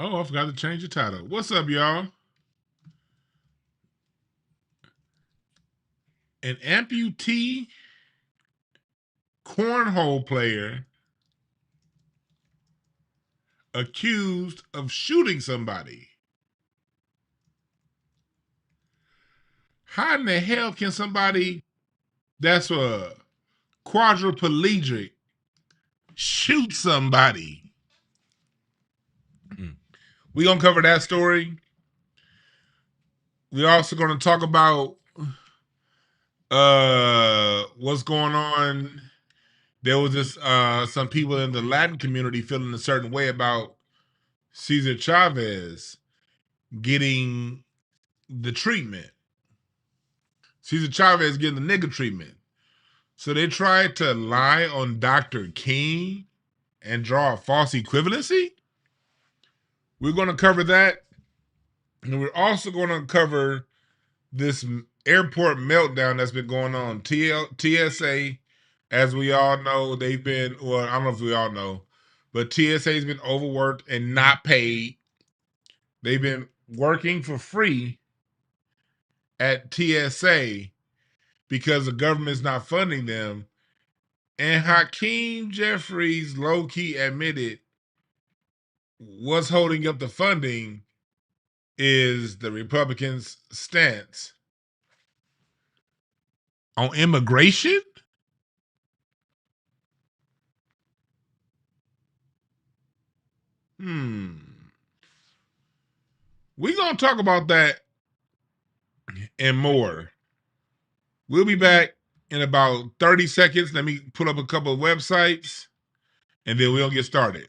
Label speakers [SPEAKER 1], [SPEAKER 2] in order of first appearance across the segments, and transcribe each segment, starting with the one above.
[SPEAKER 1] Oh, I forgot to change the title. What's up, y'all? An amputee cornhole player accused of shooting somebody. How in the hell can somebody that's a quadriplegic shoot somebody? We're going to cover that story. We're also going to talk about what's going on. There was this some people in the Latin community feeling a certain way about Cesar Chavez getting the treatment. Cesar Chavez getting the nigga treatment. So they tried to lie on Dr. King and draw a false equivalency. We're going to cover that. And we're also going to cover this airport meltdown that's been going on. TSA, as we all know, they've been, well, I don't know if we all know, but TSA has been overworked and not paid. They've been working for free at TSA because the government's not funding them. And Hakeem Jeffries low-key admitted what's holding up the funding is the Republicans' stance on immigration. We're going to talk about that and more. We'll be back in about 30 seconds. Let me pull up a couple of websites, and then we'll get started.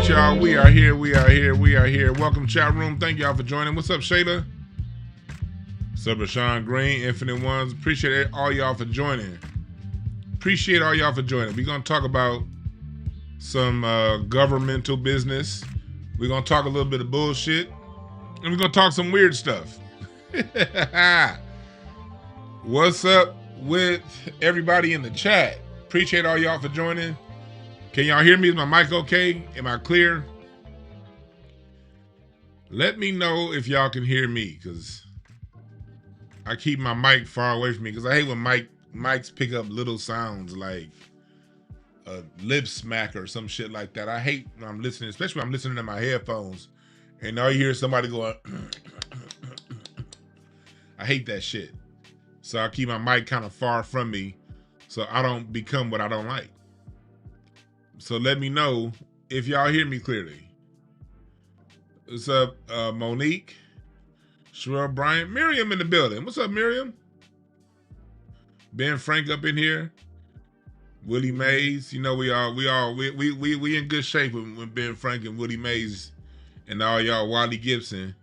[SPEAKER 1] Y'all, we are here. Welcome, chat room. Thank y'all for joining. What's up, Shayla? What's up, Rashawn Green, Infinite Ones? Appreciate all y'all for joining. We're going to talk about some governmental business. We're going to talk a little bit of bullshit. And we're going to talk some weird stuff. What's up with everybody in the chat? Appreciate all y'all for joining. Can y'all hear me? Is my mic okay? Am I clear? Let me know if y'all can hear me, because I keep my mic far away from me, because I hate when mics pick up little sounds like a lip smack or some shit like that. I hate when I'm listening, especially when I'm listening to my headphones and all you hear is somebody going I hate that shit. So I keep my mic kind of far from me so I don't become what I don't like. So let me know if y'all hear me clearly. What's up, Monique? Sherelle Bryant. Miriam in the building. What's up, Miriam? Ben Frank up in here. Willie Mays. You know we in good shape with Ben Frank and Willie Mays and all y'all Wally Gibson.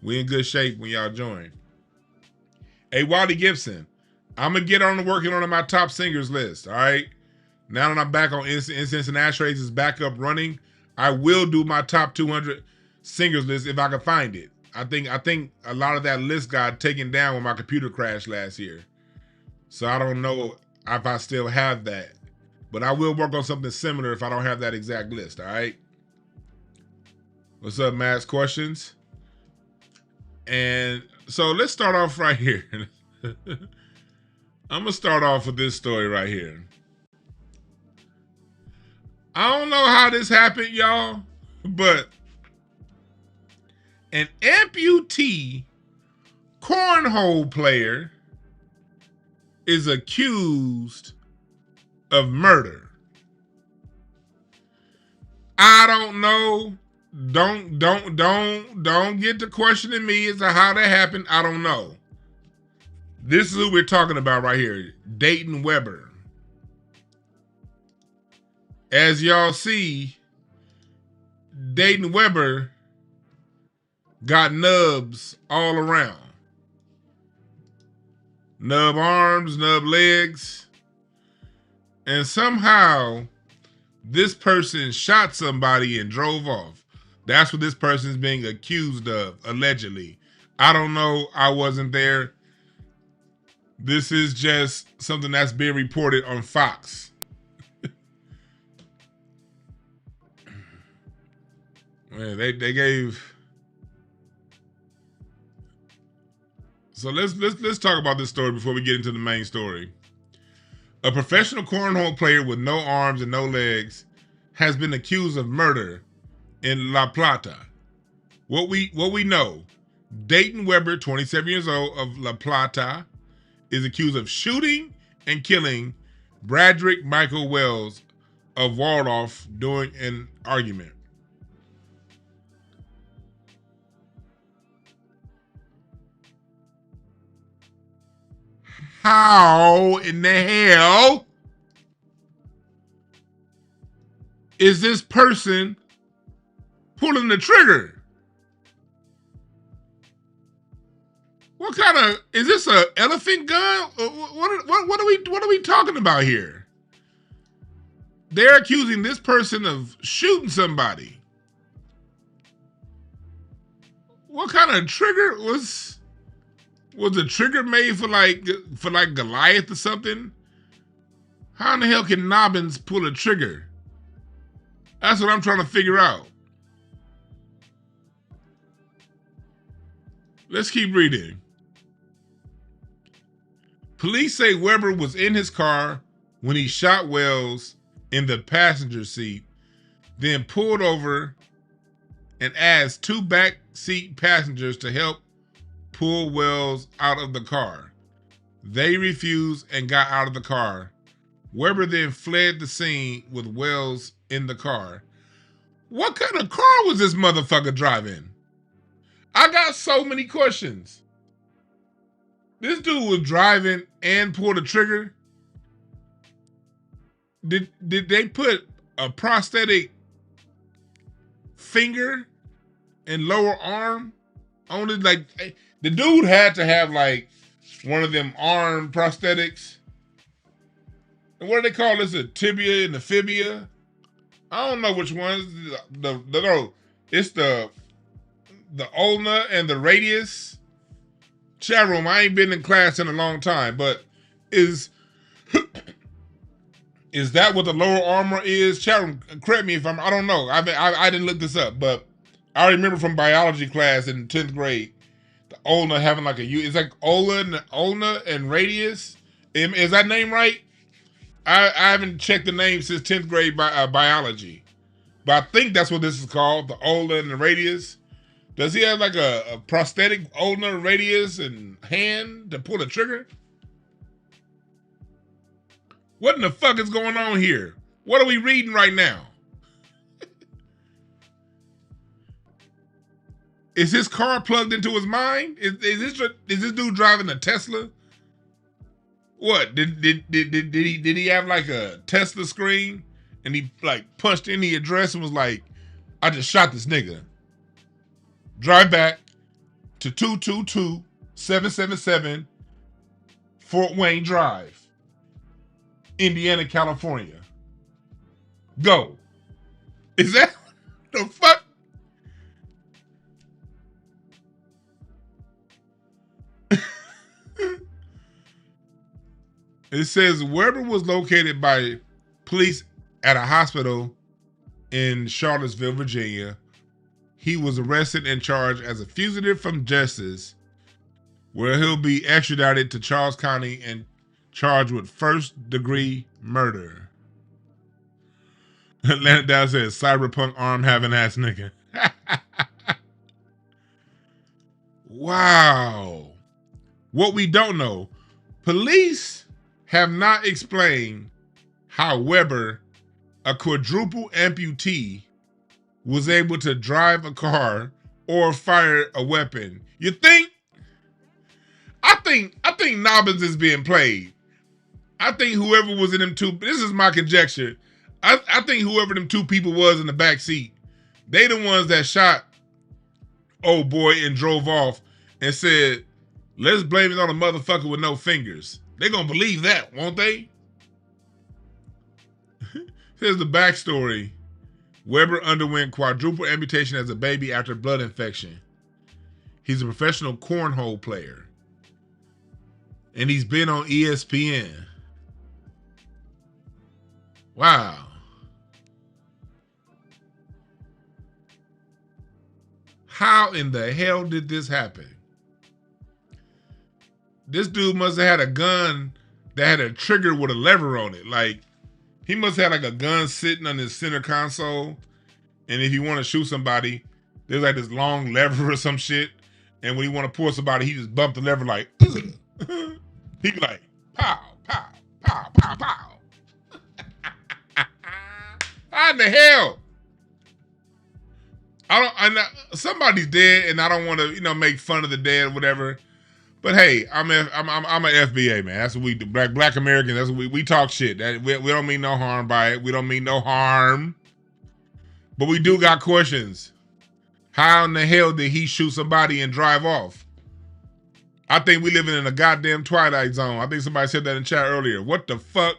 [SPEAKER 1] We in good shape when y'all join. Hey, Wally Gibson, I'm gonna get on to working on my top singers list. All right. Now that I'm back on Incense and Ashtrays is back up running, I will do my top 200 singers list if I can find it. I think a lot of that list got taken down when my computer crashed last year. So I don't know if I still have that. But I will work on something similar if I don't have that exact list, all right? What's up, Matt's questions? And so let's start off right here. I'm gonna start off with this story right here. I don't know how this happened, y'all, but an amputee cornhole player is accused of murder. I don't know. Don't get to questioning me as to how that happened. I don't know. This is who we're talking about right here. Dayton Weber. As y'all see, Dayton Weber got nubs all around. Nub arms, nub legs. And somehow, this person shot somebody and drove off. That's what this person's being accused of, allegedly. I don't know. I wasn't there. This is just something that's being reported on Fox. Man, they gave. So let's talk about this story before we get into the main story. A professional cornhole player with no arms and no legs has been accused of murder in La Plata. What we know, Dayton Weber, 27 years old, of La Plata, is accused of shooting and killing Bradrick Michael Wells of Waldorf during an argument. How in the hell is this person pulling the trigger? What kind of, is this an elephant gun? What are we talking about here? They're accusing this person of shooting somebody. What kind of trigger was the trigger made for like Goliath or something? How in the hell can Nobbins pull a trigger? That's what I'm trying to figure out. Let's keep reading. Police say Weber was in his car when he shot Wells in the passenger seat, then pulled over and asked two back seat passengers to help pull Wells out of the car. They refused and got out of the car. Weber then fled the scene with Wells in the car. What kind of car was this motherfucker driving? I got so many questions. This dude was driving and pulled the trigger. Did they put a prosthetic finger and lower arm on it? Like, the dude had to have like one of them arm prosthetics. And what do they call this? A tibia and the fibia? I don't know which ones. It's the ulna and the radius. Chat room, I ain't been in class in a long time, but is that what the lower armor is? Chat room, correct me if I don't know. I didn't look this up, but I remember from biology class in 10th grade, the ulna having like it's like ulna and radius. Is that name right? I haven't checked the name since 10th grade biology, but I think that's what this is called, the ulna and the radius. Does he have like a prosthetic ulnar radius and hand to pull the trigger? What in the fuck is going on here? What are we reading right now? Is his car plugged into his mind? Is this dude driving a Tesla? What did he have like a Tesla screen and he like punched in the address and was like, I just shot this nigga. Drive back to 222-777 Fort Wayne Drive, Indiana, California. Go. Is that the fuck? It says Weber was located by police at a hospital in Charlottesville, Virginia. He was arrested and charged as a fugitive from justice, where he'll be extradited to Charles County and charged with first-degree murder. Atlanta Down says, cyberpunk arm having ass nigga. Wow. What we don't know, police have not explained how Weber, a quadruple amputee, was able to drive a car or fire a weapon. You think? I think Nobbins is being played. I think whoever was in them two, this is my conjecture. I think whoever them two people was in the back seat, they the ones that shot old boy and drove off and said, let's blame it on a motherfucker with no fingers. They gonna believe that, won't they? Here's the backstory. Weber underwent quadruple amputation as a baby after blood infection. He's a professional cornhole player. And he's been on ESPN. Wow. How in the hell did this happen? This dude must have had a gun that had a trigger with a lever on it. Like, he must have had like a gun sitting on his center console. And if you want to shoot somebody, there's like this long lever or some shit. And when you want to pull somebody, he just bumped the lever like, he be like, pow, pow, pow, pow, pow. How in the hell? Somebody's dead, and I don't want to, make fun of the dead or whatever. But hey, I'm an FBA man. That's what we do. Black Americans. That's what we talk shit. We don't mean no harm by it. We don't mean no harm. But we do got questions. How in the hell did he shoot somebody and drive off? I think we living in a goddamn Twilight Zone. I think somebody said that in chat earlier. What the fuck?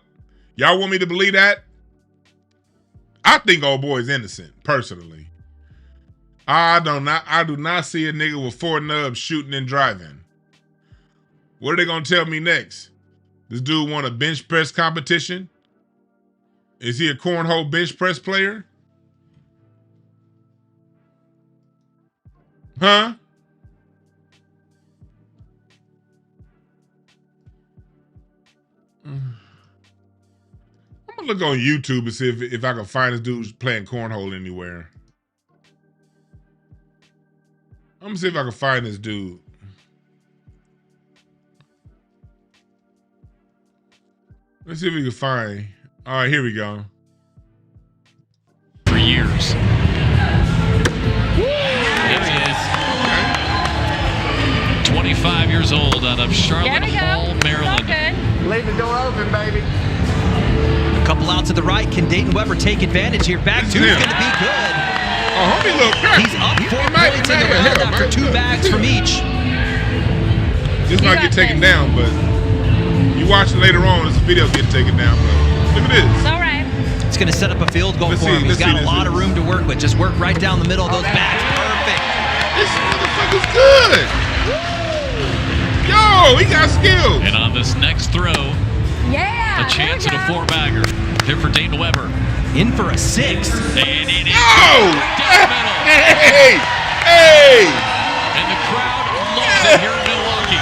[SPEAKER 1] Y'all want me to believe that? I think old boy is innocent, personally. I do not see a nigga with 4 nubs shooting and driving. What are they gonna tell me next? This dude won a bench press competition? Is he a cornhole bench press player? Huh? I'm gonna look on YouTube and see if I can find this dude playing cornhole anywhere. I'm gonna see if I can find this dude. Let's see if we can find. All right, here we go.
[SPEAKER 2] For years. There he is. 25 years old out of Charlotte Hall, Maryland.
[SPEAKER 3] Leave the door open, baby.
[SPEAKER 4] A couple out to the right. Can Dayton Weber take advantage here? Back two is going to be good.
[SPEAKER 1] Oh, homie, look.
[SPEAKER 4] He's up 4 points in the round after 2 bags from each.
[SPEAKER 1] This might get taken down, but you watch it later on. This video getting taken down, but look at this.
[SPEAKER 5] It's all right.
[SPEAKER 4] It's going to set up a field goal for him. He's got a lot of room to work with. Just work right down the middle of those bags. Perfect.
[SPEAKER 1] This motherfucker's good. Yo, he got skill.
[SPEAKER 2] And on this next throw,
[SPEAKER 5] Yeah.
[SPEAKER 2] a chance at a 4-bagger. Here for Dayton Weber.
[SPEAKER 4] In for a 6.
[SPEAKER 2] And it is
[SPEAKER 1] Yo!
[SPEAKER 2] down the middle.
[SPEAKER 1] Hey! Hey!
[SPEAKER 2] And the crowd loves it here in Milwaukee.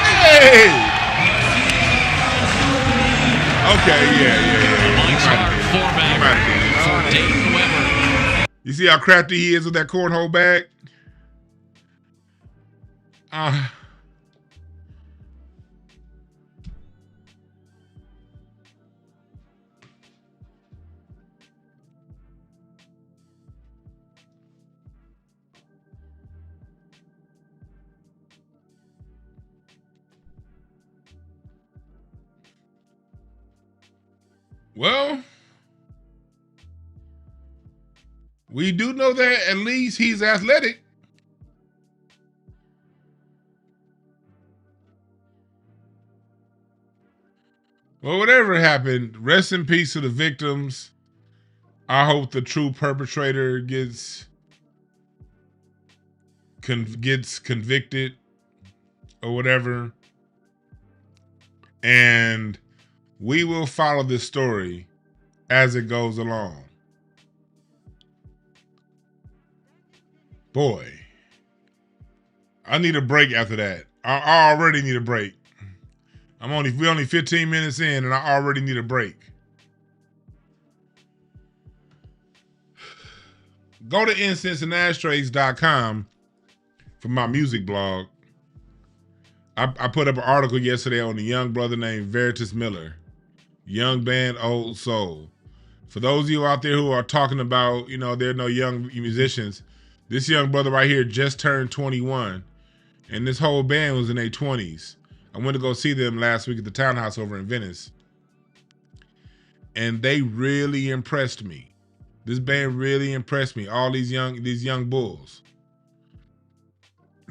[SPEAKER 1] Hey! Okay, yeah.
[SPEAKER 2] Mike Smart 4-bagger for Dayton Weber.
[SPEAKER 1] You see how crafty he is with that cornhole bag? Well, we do know that at least he's athletic. Well, whatever happened, rest in peace to the victims. I hope the true perpetrator gets convicted or whatever. And we will follow this story as it goes along. Boy, I need a break after that. I already need a break. We're only 15 minutes in and I already need a break. Go to incensesandashtrays.com for my music blog. I put up an article yesterday on a young brother named Veritas Miller. Young band, old soul. For those of you out there who are talking about, there are no young musicians, this young brother right here just turned 21, and this whole band was in their 20s. I went to go see them last week at the Townhouse over in Venice, and they really impressed me. This band really impressed me. All these young bulls.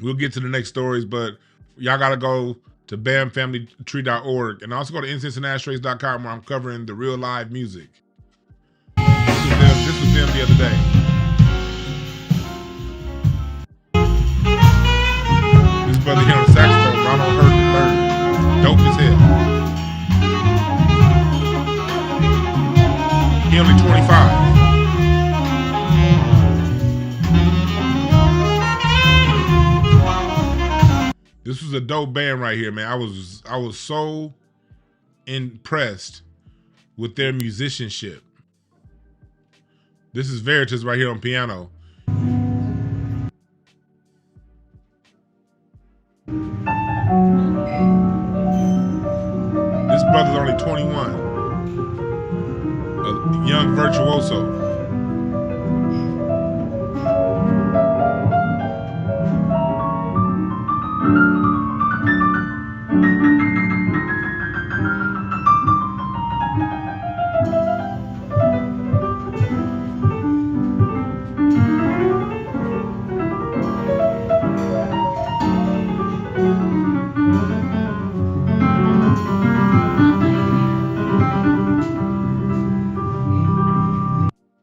[SPEAKER 1] We'll get to the next stories, but y'all gotta go to bamfamilytree.org and also go to incensesandashtrays.com where I'm covering the real live music. This was them the other day. This brother here on the saxophone, Ronald Hurt III. Dope as hell. He only 25. This was a dope band right here, man. I was so impressed with their musicianship. This is Veritas right here on piano. This brother's only 21. A young virtuoso.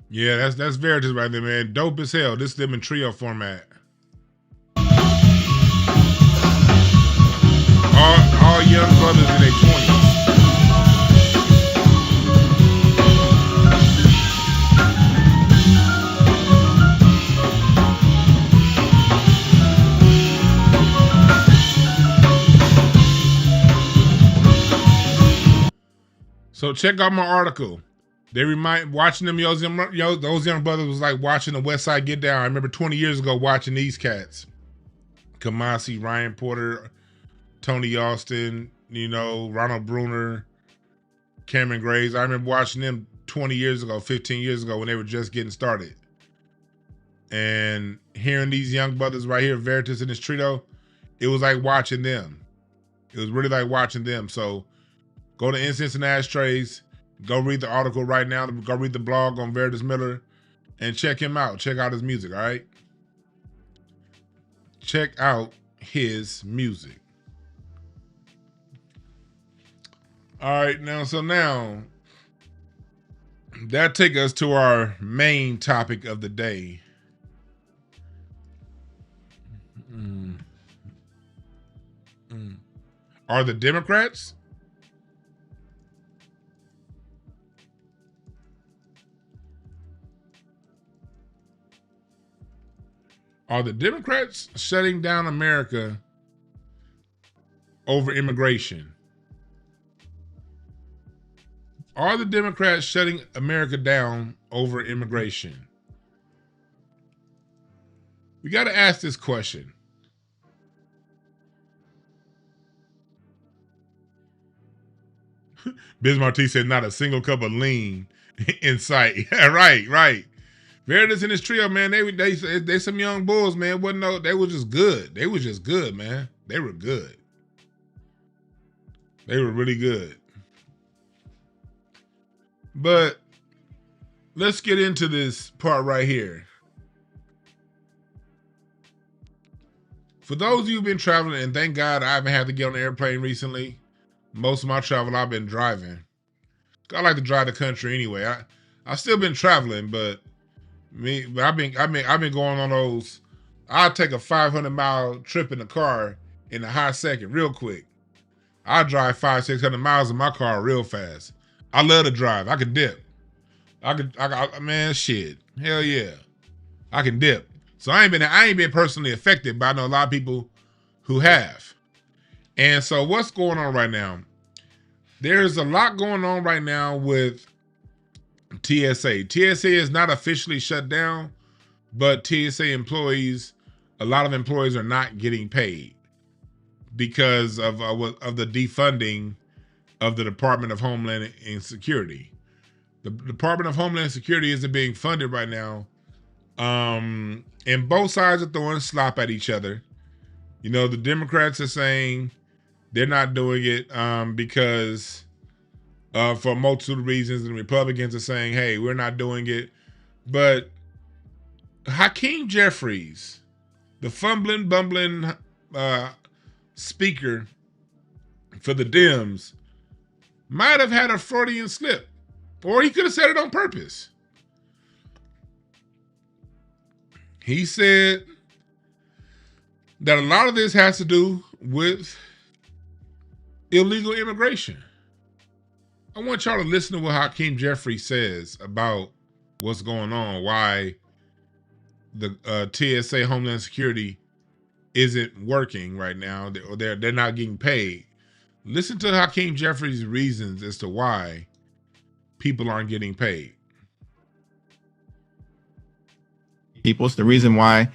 [SPEAKER 1] Yeah, that's Veritas right there, man. Dope as hell. This is them in trio format. All young brothers in their 20s. So check out my article. They remind watching them those young brothers was like watching the West Side Get Down. I remember 20 years ago watching these cats. Kamasi, Ryan Porter, Tony Austin, Ronald Bruner, Cameron Graves. I remember watching them 20 years ago, 15 years ago when they were just getting started. And hearing these young brothers right here, Veritas and this trio, it was like watching them. It was really like watching them. So go to Incense and Ashtrays. Go read the article right now. Go read the blog on Veritas Miller and check him out. Check out his music, all right? Check out his music. All right, now that takes us to our main topic of the day. Are the Democrats shutting down America over immigration? Are the Democrats shutting America down over immigration? We got to ask this question. Biz Marti said not a single cup of lean in sight. Right. Veritas and his trio, man, they some young bulls, man. They were just good. They were just good, man. They were good. They were really good. But let's get into this part right here. For those of you who've been traveling, and thank God I haven't had to get on an airplane recently, most of my travel I've been driving. I like to drive the country anyway. I still been traveling, but I've been going on those. I'll take a 500-mile trip in the car in a hot second, real quick. I drive 500-600 miles in my car real fast. I love to drive. I can dip. Man, shit. Hell yeah. I can dip. So I ain't been personally affected, but I know a lot of people who have. And so what's going on right now? There's a lot going on right now with TSA. TSA is not officially shut down, but TSA employees, a lot of employees are not getting paid because of the defunding of the Department of Homeland Security. The Department of Homeland Security isn't being funded right now. And both sides are throwing slop at each other. You know, the Democrats are saying they're not doing it because for a multitude of reasons, and the Republicans are saying, hey, we're not doing it. But Hakeem Jeffries, the fumbling, bumbling speaker for the Dems, might have had a Freudian slip, or he could have said it on purpose. He said that a lot of this has to do with illegal immigration. I want y'all to listen to what Hakeem Jeffries says about what's going on, why the TSA Homeland Security isn't working right now. They're not getting paid. Listen to Hakeem Jeffries' reasons as to why people aren't getting paid.
[SPEAKER 5] It's the reason why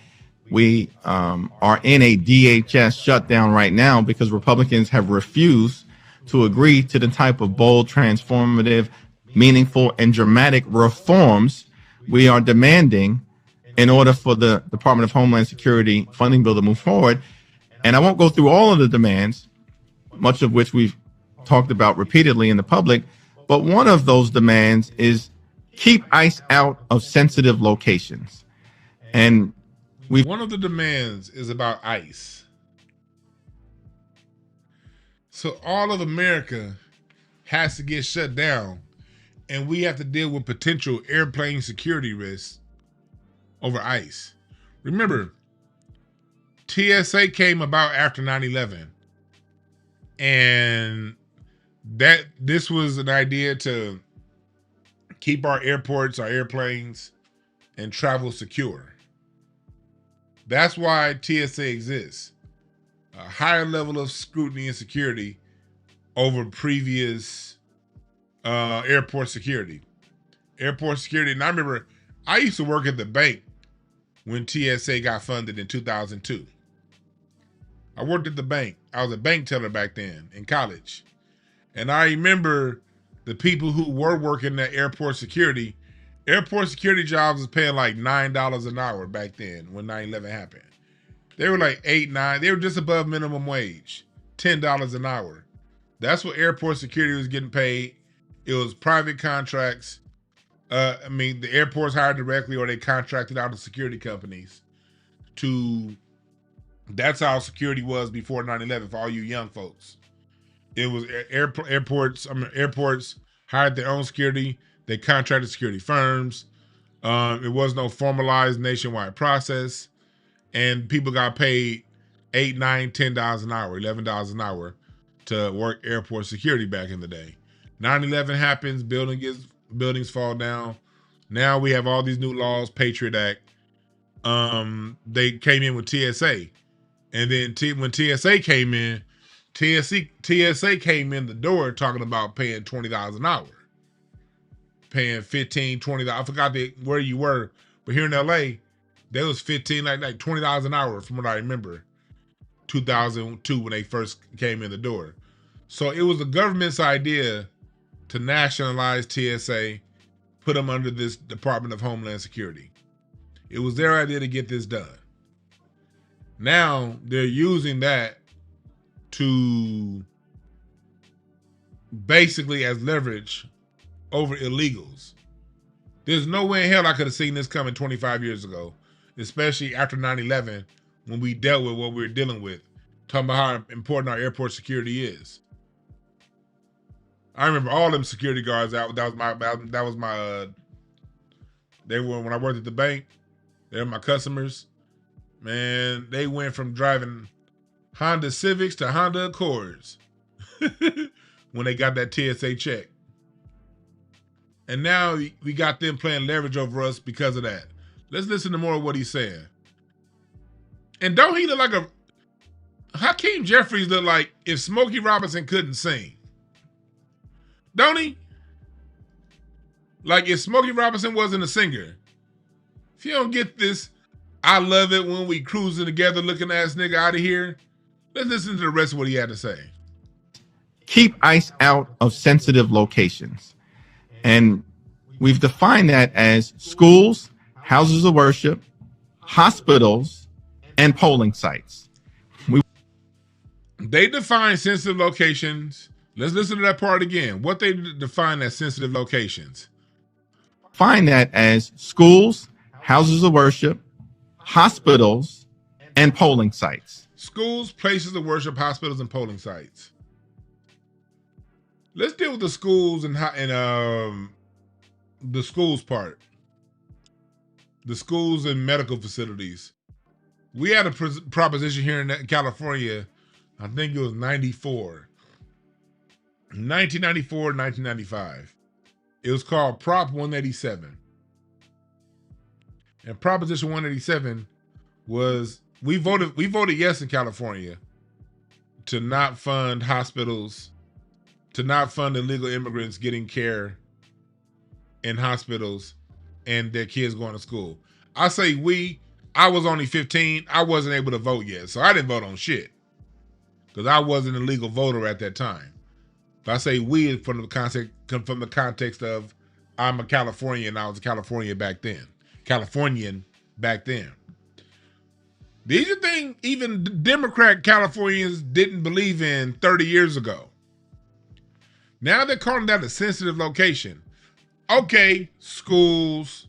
[SPEAKER 5] we are in a DHS shutdown right now, because Republicans have refused to agree to the type of bold, transformative, meaningful, and dramatic reforms we are demanding in order for the Department of Homeland Security funding bill to move forward. And I won't go through all of the demands, much of which we've talked about repeatedly in the public, but one of those demands is keep ICE out of sensitive locations. And
[SPEAKER 1] one of the demands is about ICE. So all of America has to get shut down, and we have to deal with potential airplane security risks over ICE. Remember, TSA came about after 9/11, and this was an idea to keep our airports, our airplanes, and travel secure. That's why TSA exists. A higher level of scrutiny and security over previous airport security. Airport security, and I remember I used to work at the bank when TSA got funded in 2002. I worked at the bank. I was a bank teller back then in college. And I remember the people who were working at airport security jobs was paying like $9 an hour back then when 9/11 happened. They were like $8, $9. They were just above minimum wage, $10 an hour. That's what airport security was getting paid. It was private contracts. The airports hired directly, or they contracted out to security companies that's how security was before 9/11 for all you young folks. It was airports hired their own security. They contracted security firms. It was no formalized nationwide process. And people got paid $8, $9, $10 an hour, $11 an hour to work airport security back in the day. 9/11 happens, buildings fall down. Now we have all these new laws, Patriot Act. They came in with TSA. And then when TSA came in, TSA came in the door talking about paying $20 an hour. Paying $15, $20. I forgot where you were, but here in LA, there was $15, like $20 an hour from what I remember. 2002 when they first came in the door. So it was the government's idea to nationalize TSA, put them under this Department of Homeland Security. It was their idea to get this done. Now they're using that to basically as leverage over illegals. There's no way in hell I could have seen this coming 25 years ago, especially after 9/11 when we dealt with what we were dealing with, talking about how important our airport security is. I remember all them security guards out. That was my. They were when I worked at the bank. They were my customers. Man, they went from driving Honda Civics to Honda Accords when they got that TSA check. And now we got them playing leverage over us because of that. Let's listen to more of what he's saying. And don't he look like a... Hakeem Jeffries look like if Smokey Robinson couldn't sing. Don't he? Like if Smokey Robinson wasn't a singer. If you don't get this, I love it when we cruising together looking ass nigga out of here. Let's listen to the rest of what he had to say.
[SPEAKER 5] Keep ICE out of sensitive locations. And we've defined that as schools, houses of worship, hospitals, and polling sites.
[SPEAKER 1] They define sensitive locations. Let's listen to that part again. What they define as sensitive locations.
[SPEAKER 5] Define that as schools, houses of worship, hospitals, and polling sites.
[SPEAKER 1] Schools, places of worship, hospitals, and polling sites. Let's deal with the schools and the schools part. The schools and medical facilities. We had a proposition here in California, I think it was 1994, 1995. It was called Prop 187. And Proposition 187 was, we voted yes in California to not fund hospitals, to not fund illegal immigrants getting care in hospitals and their kids going to school. I say I was only 15. I wasn't able to vote yet, so I didn't vote on shit because I wasn't a legal voter at that time. But I say we from the context of I'm a Californian. I was a Californian back then. These are things even Democrat Californians didn't believe in 30 years ago. Now they're calling that a sensitive location. Okay, schools.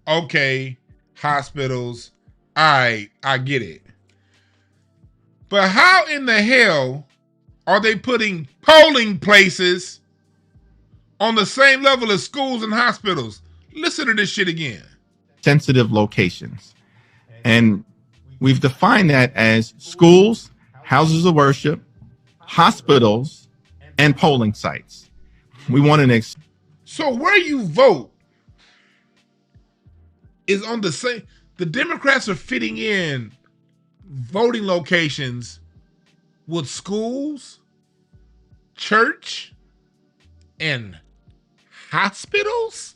[SPEAKER 1] Okay, hospitals. I get it. But how in the hell are they putting polling places on the same level as schools and hospitals? Listen to this shit again.
[SPEAKER 5] Sensitive locations. And we've defined that as schools, houses of worship, hospitals, and polling sites. We want an
[SPEAKER 1] So where you vote is on the same. The Democrats are fitting in voting locations with schools, church, and hospitals?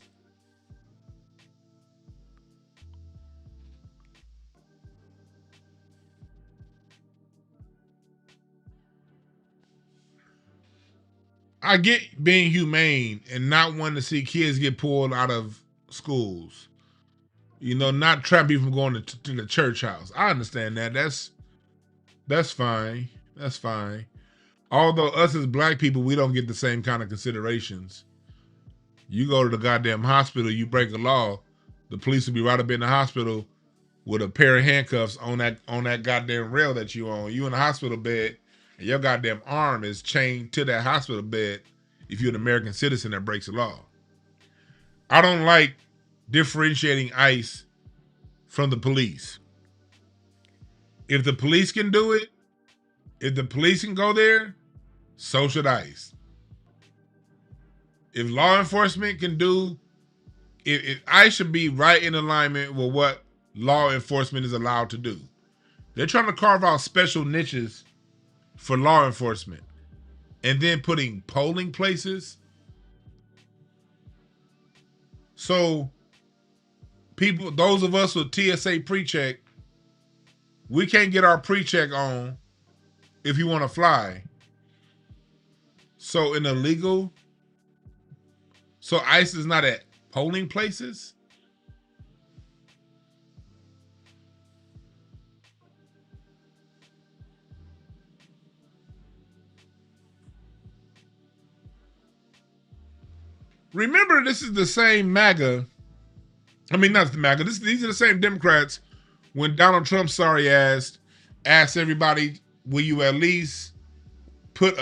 [SPEAKER 1] I get being humane and not wanting to see kids get pulled out of schools. You know, not trapping people from going to the church house. I understand that. That's fine. That's fine. Although us as black people, we don't get the same kind of considerations. You go to the goddamn hospital, you break a law, the police will be right up in the hospital with a pair of handcuffs on that goddamn rail that you on. You in a hospital bed, and your goddamn arm is chained to that hospital bed if you're an American citizen that breaks the law. I don't like differentiating ICE from the police. If the police can do it, if the police can go there, so should ICE. If law enforcement can do, if ICE should be right in alignment with what law enforcement is allowed to do. They're trying to carve out special niches for law enforcement and then putting polling places. So people, those of us with TSA pre-check, we can't get our pre-check on if you want to fly. So so ICE is not at polling places? Remember, this is the same MAGA. I mean, not the MAGA. These are the same Democrats when Donald Trump's sorry ass asked everybody, will you at least put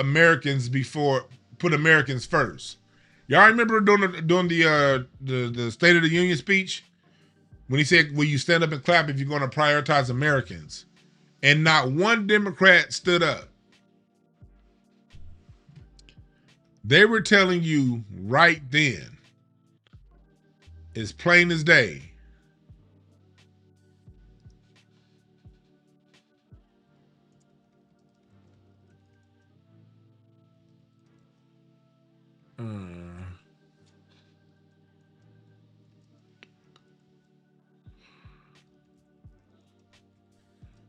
[SPEAKER 1] put Americans first. Y'all remember during the State of the Union speech when he said, "Will you stand up and clap if you're going to prioritize Americans?" And not one Democrat stood up. They were telling you right then, as plain as day,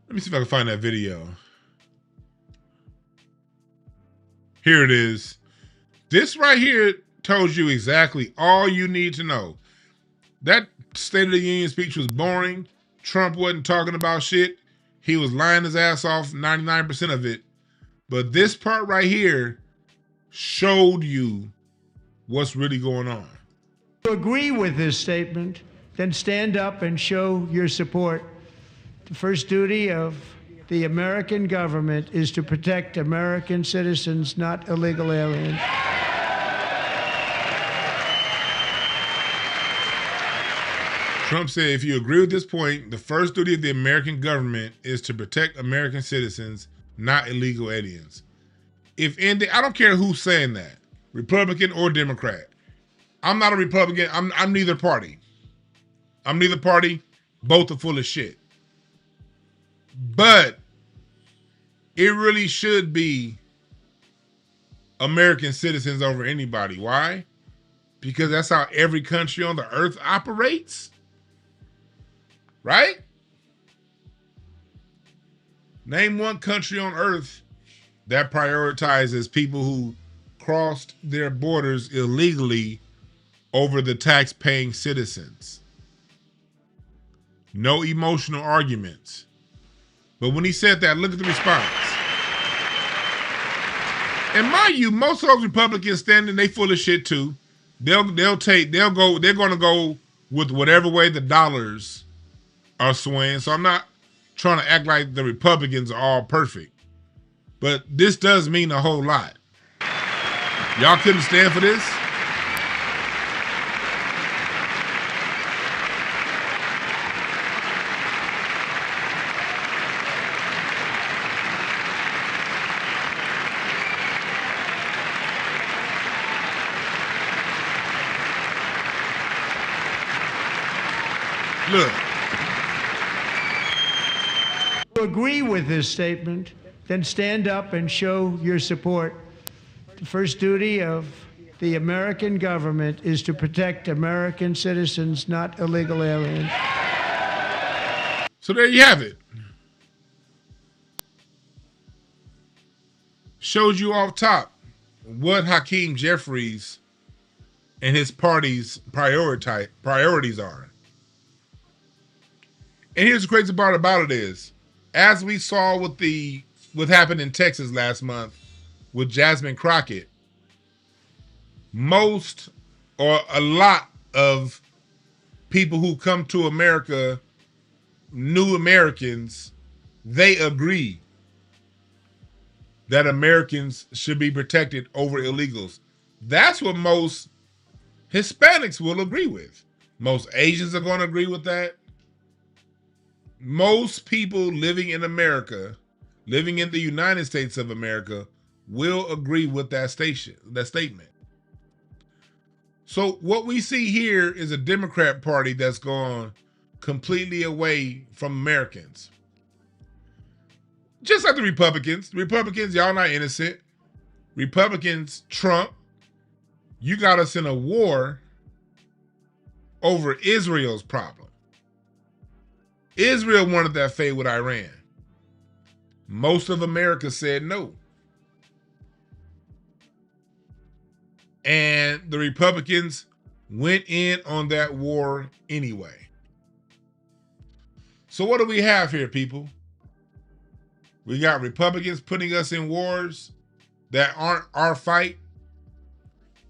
[SPEAKER 1] let me see if I can find that video. Here it is. This right here tells you exactly all you need to know. That State of the Union speech was boring. Trump wasn't talking about shit. He was lying his ass off 99% of it. But this part right here showed you what's really going on.
[SPEAKER 6] If you agree with this statement, then stand up and show your support. The first duty of the American government is to protect American citizens, not illegal aliens.
[SPEAKER 1] Trump said, if you agree with this point, the first duty of the American government is to protect American citizens, not illegal aliens. I don't care who's saying that, Republican or Democrat. I'm not a Republican. I'm neither party. I'm neither party. Both are full of shit. But it really should be American citizens over anybody. Why? Because that's how every country on the earth operates. Right? Name one country on earth that prioritizes people who crossed their borders illegally over the tax-paying citizens. No emotional arguments. But when he said that, look at the response. And mind you, most of those Republicans standing, they full of shit too. They're going to go with whatever way the dollars are swaying. So I'm not trying to act like the Republicans are all perfect. But this does mean a whole lot. Y'all couldn't stand for this? Look.
[SPEAKER 6] If you agree with this statement, then stand up and show your support. The first duty of the American government is to protect American citizens, not illegal aliens.
[SPEAKER 1] So there you have it. Showed you off top what Hakeem Jeffries and his party's priorities are. And here's the crazy part about it is, as we saw with what happened in Texas last month with Jasmine Crockett, most or a lot of people who come to America, new Americans, they agree that Americans should be protected over illegals. That's what most Hispanics will agree with. Most Asians are going to agree with that. Most people living in America, living in the United States of America, will agree with that statement. So what we see here is a Democrat Party that's gone completely away from Americans. Just like the Republicans. The Republicans, y'all not innocent. Republicans, Trump, you got us in a war over Israel's problem. Israel wanted that fate with Iran. Most of America said no. And the Republicans went in on that war anyway. So what do we have here, people? We got Republicans putting us in wars that aren't our fight,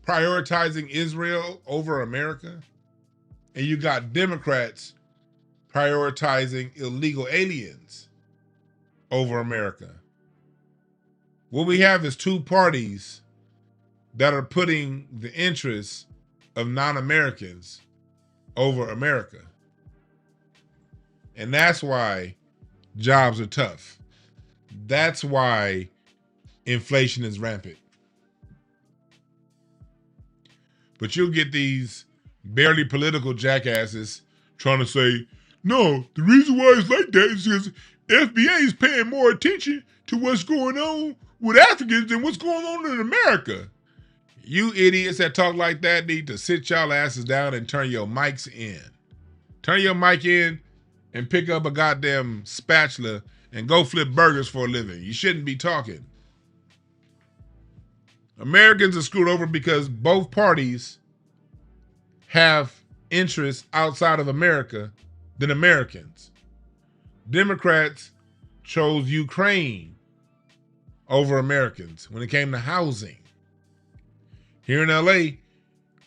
[SPEAKER 1] prioritizing Israel over America. And you got Democrats prioritizing illegal aliens over America. What we have is two parties that are putting the interests of non-Americans over America. And that's why jobs are tough. That's why inflation is rampant. But you'll get these barely political jackasses trying to say, no, the reason why it's like that is because FBA is paying more attention to what's going on with Africans than what's going on in America. You idiots that talk like that need to sit y'all asses down and turn your mics in. Turn your mic in and pick up a goddamn spatula and go flip burgers for a living. You shouldn't be talking. Americans are screwed over because both parties have interests outside of America than Americans. Democrats chose Ukraine over Americans when it came to housing. Here in LA,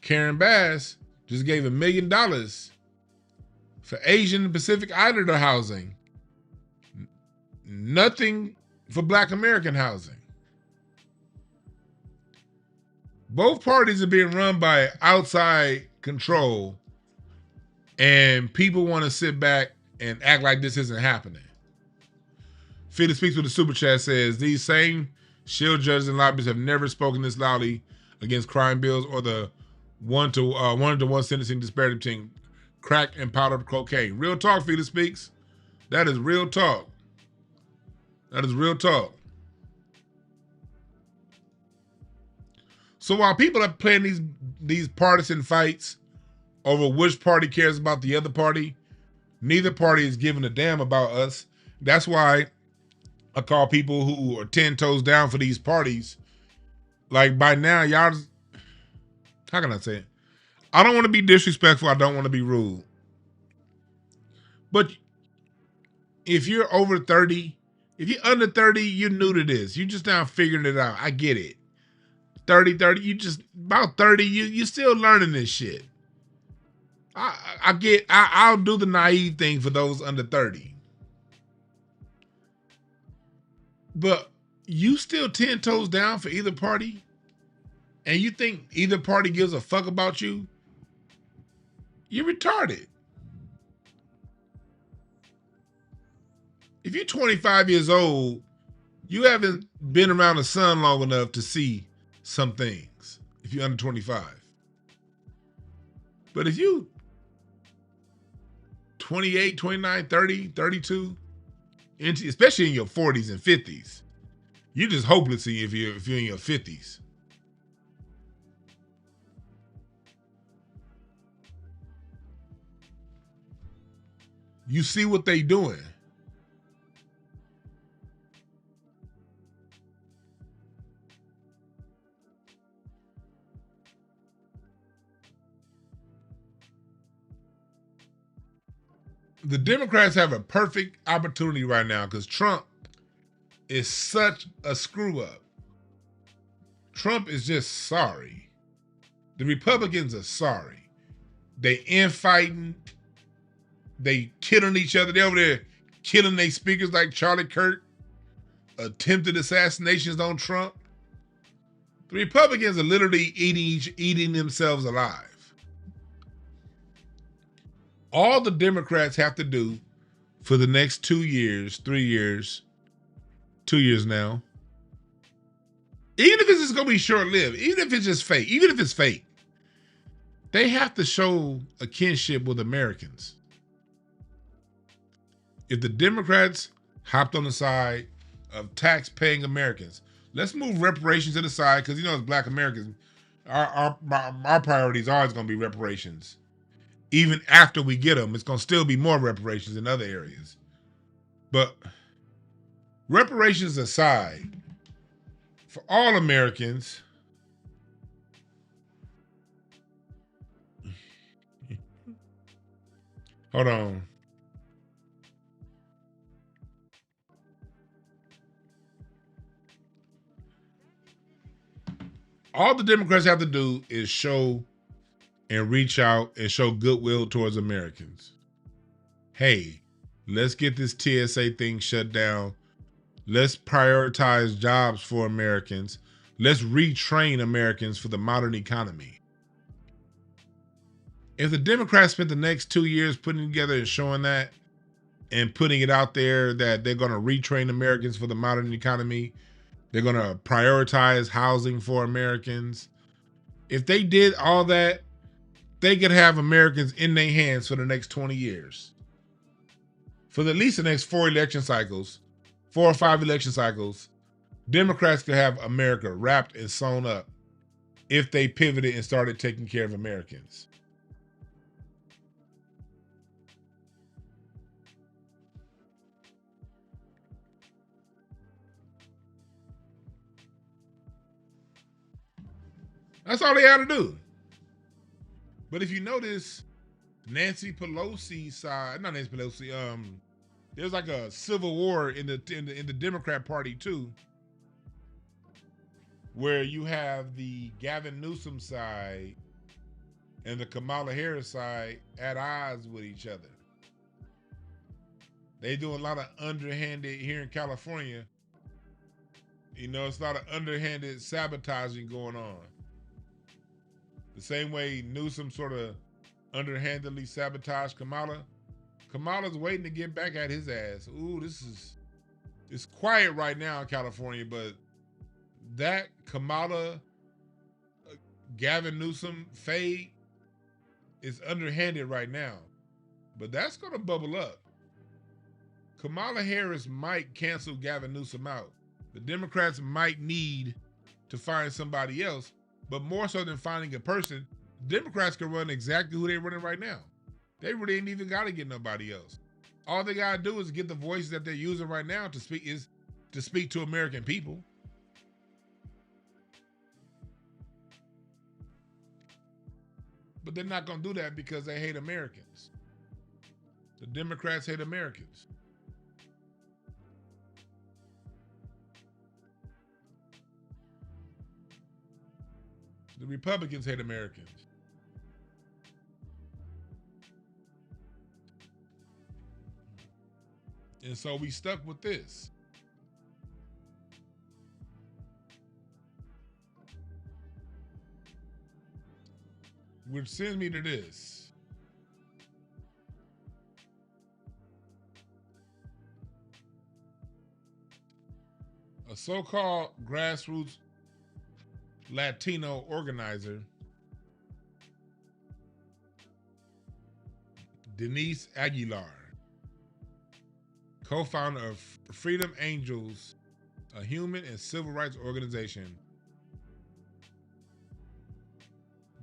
[SPEAKER 1] Karen Bass just gave $1 million for Asian and Pacific Islander housing. Nothing for Black American housing. Both parties are being run by outside control, and people want to sit back and act like this isn't happening. Felix Speaks with the Super Chat says, these same shield judges and lobbyists have never spoken this loudly against crime bills or the one-to-one sentencing disparity between crack and powder cocaine. Real talk, Felix Speaks. That is real talk. That is real talk. So while people are playing these partisan fights over which party cares about the other party, neither party is giving a damn about us. That's why I call people who are 10 toes down for these parties. Like by now, y'all, how can I say it? I don't want to be disrespectful. I don't want to be rude. But if you're over 30, if you're under 30, you're new to this. You're just now figuring it out. I get it. 30, you just about 30, you're still learning this shit. I'll do the naive thing for those under 30. But you still 10 toes down for either party? And you think either party gives a fuck about you? You're retarded. If you're 25 years old, you haven't been around the sun long enough to see some things, if you're under 25. But if you 28, 29, 30, 32, especially in your 40s and 50s, you're just hopeless if you're in your 50s. You see what they doing. The Democrats have a perfect opportunity right now because Trump is such a screw up. Trump is just sorry. The Republicans are sorry. They infighting. They killing each other. They over there killing their speakers like Charlie Kirk. Attempted assassinations on Trump. The Republicans are literally eating themselves alive. All the Democrats have to do for the next 2 years, 3 years, 2 years now, even if it's just going to be short-lived, even if it's just fake, even if it's fake, they have to show a kinship with Americans. If the Democrats hopped on the side of tax-paying Americans, let's move reparations to the side because, you know, as Black Americans, our priority is always going to be reparations. Even after we get them, it's going to still be more reparations in other areas. But reparations aside, for all Americans, hold on. All the Democrats have to do is show and reach out and show goodwill towards Americans. Hey, let's get this TSA thing shut down. Let's prioritize jobs for Americans let's retrain Americans for the modern economy. If the Democrats spent the next 2 years putting together and showing that and putting it out there that they're going to retrain Americans for the modern economy, they're going to prioritize housing for Americans. If they did all that, they could have Americans in their hands for the next 20 years. For at least the next 4 or 5 election cycles, Democrats could have America wrapped and sewn up if they pivoted and started taking care of Americans. That's all they had to do. But if you notice, Nancy Pelosi's side, not Nancy Pelosi, there's like a civil war in the Democrat Party too, where you have the Gavin Newsom side and the Kamala Harris side at odds with each other. They do a lot of underhanded here in California. You know, it's a lot of underhanded sabotaging going on. The same way Newsom sort of underhandedly sabotaged Kamala. Kamala's waiting to get back at his ass. Ooh, it's quiet right now in California, but that Kamala, Gavin Newsom fade is underhanded right now. But that's going to bubble up. Kamala Harris might cancel Gavin Newsom out. The Democrats might need to find somebody else. But more so than finding a person, Democrats can run exactly who they're running right now. They really ain't even got to get nobody else. All they got to do is get the voices that they're using right now to speak to American people. But they're not going to do that because they hate Americans. The Democrats hate Americans. The Republicans hate Americans. And so we stuck with this. Which sends me to this. A so-called grassroots Latino organizer, Denise Aguilar, co-founder of Freedom Angels, a human and civil rights organization.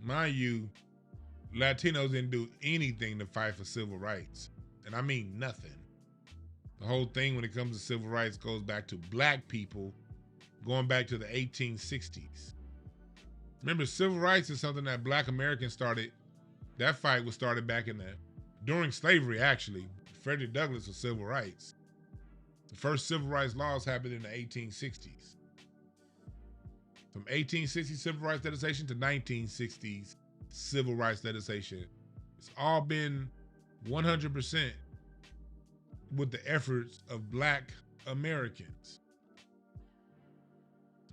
[SPEAKER 1] Mind you, Latinos didn't do anything to fight for civil rights. And I mean nothing. The whole thing when it comes to civil rights goes back to black people, going back to the 1860s. Remember, civil rights is something that black Americans started. That fight was started back during slavery, actually. Frederick Douglass was civil rights. The first civil rights laws happened in the 1860s. From 1860 civil rights legislation to 1960s civil rights legislation. It's all been 100% with the efforts of black Americans.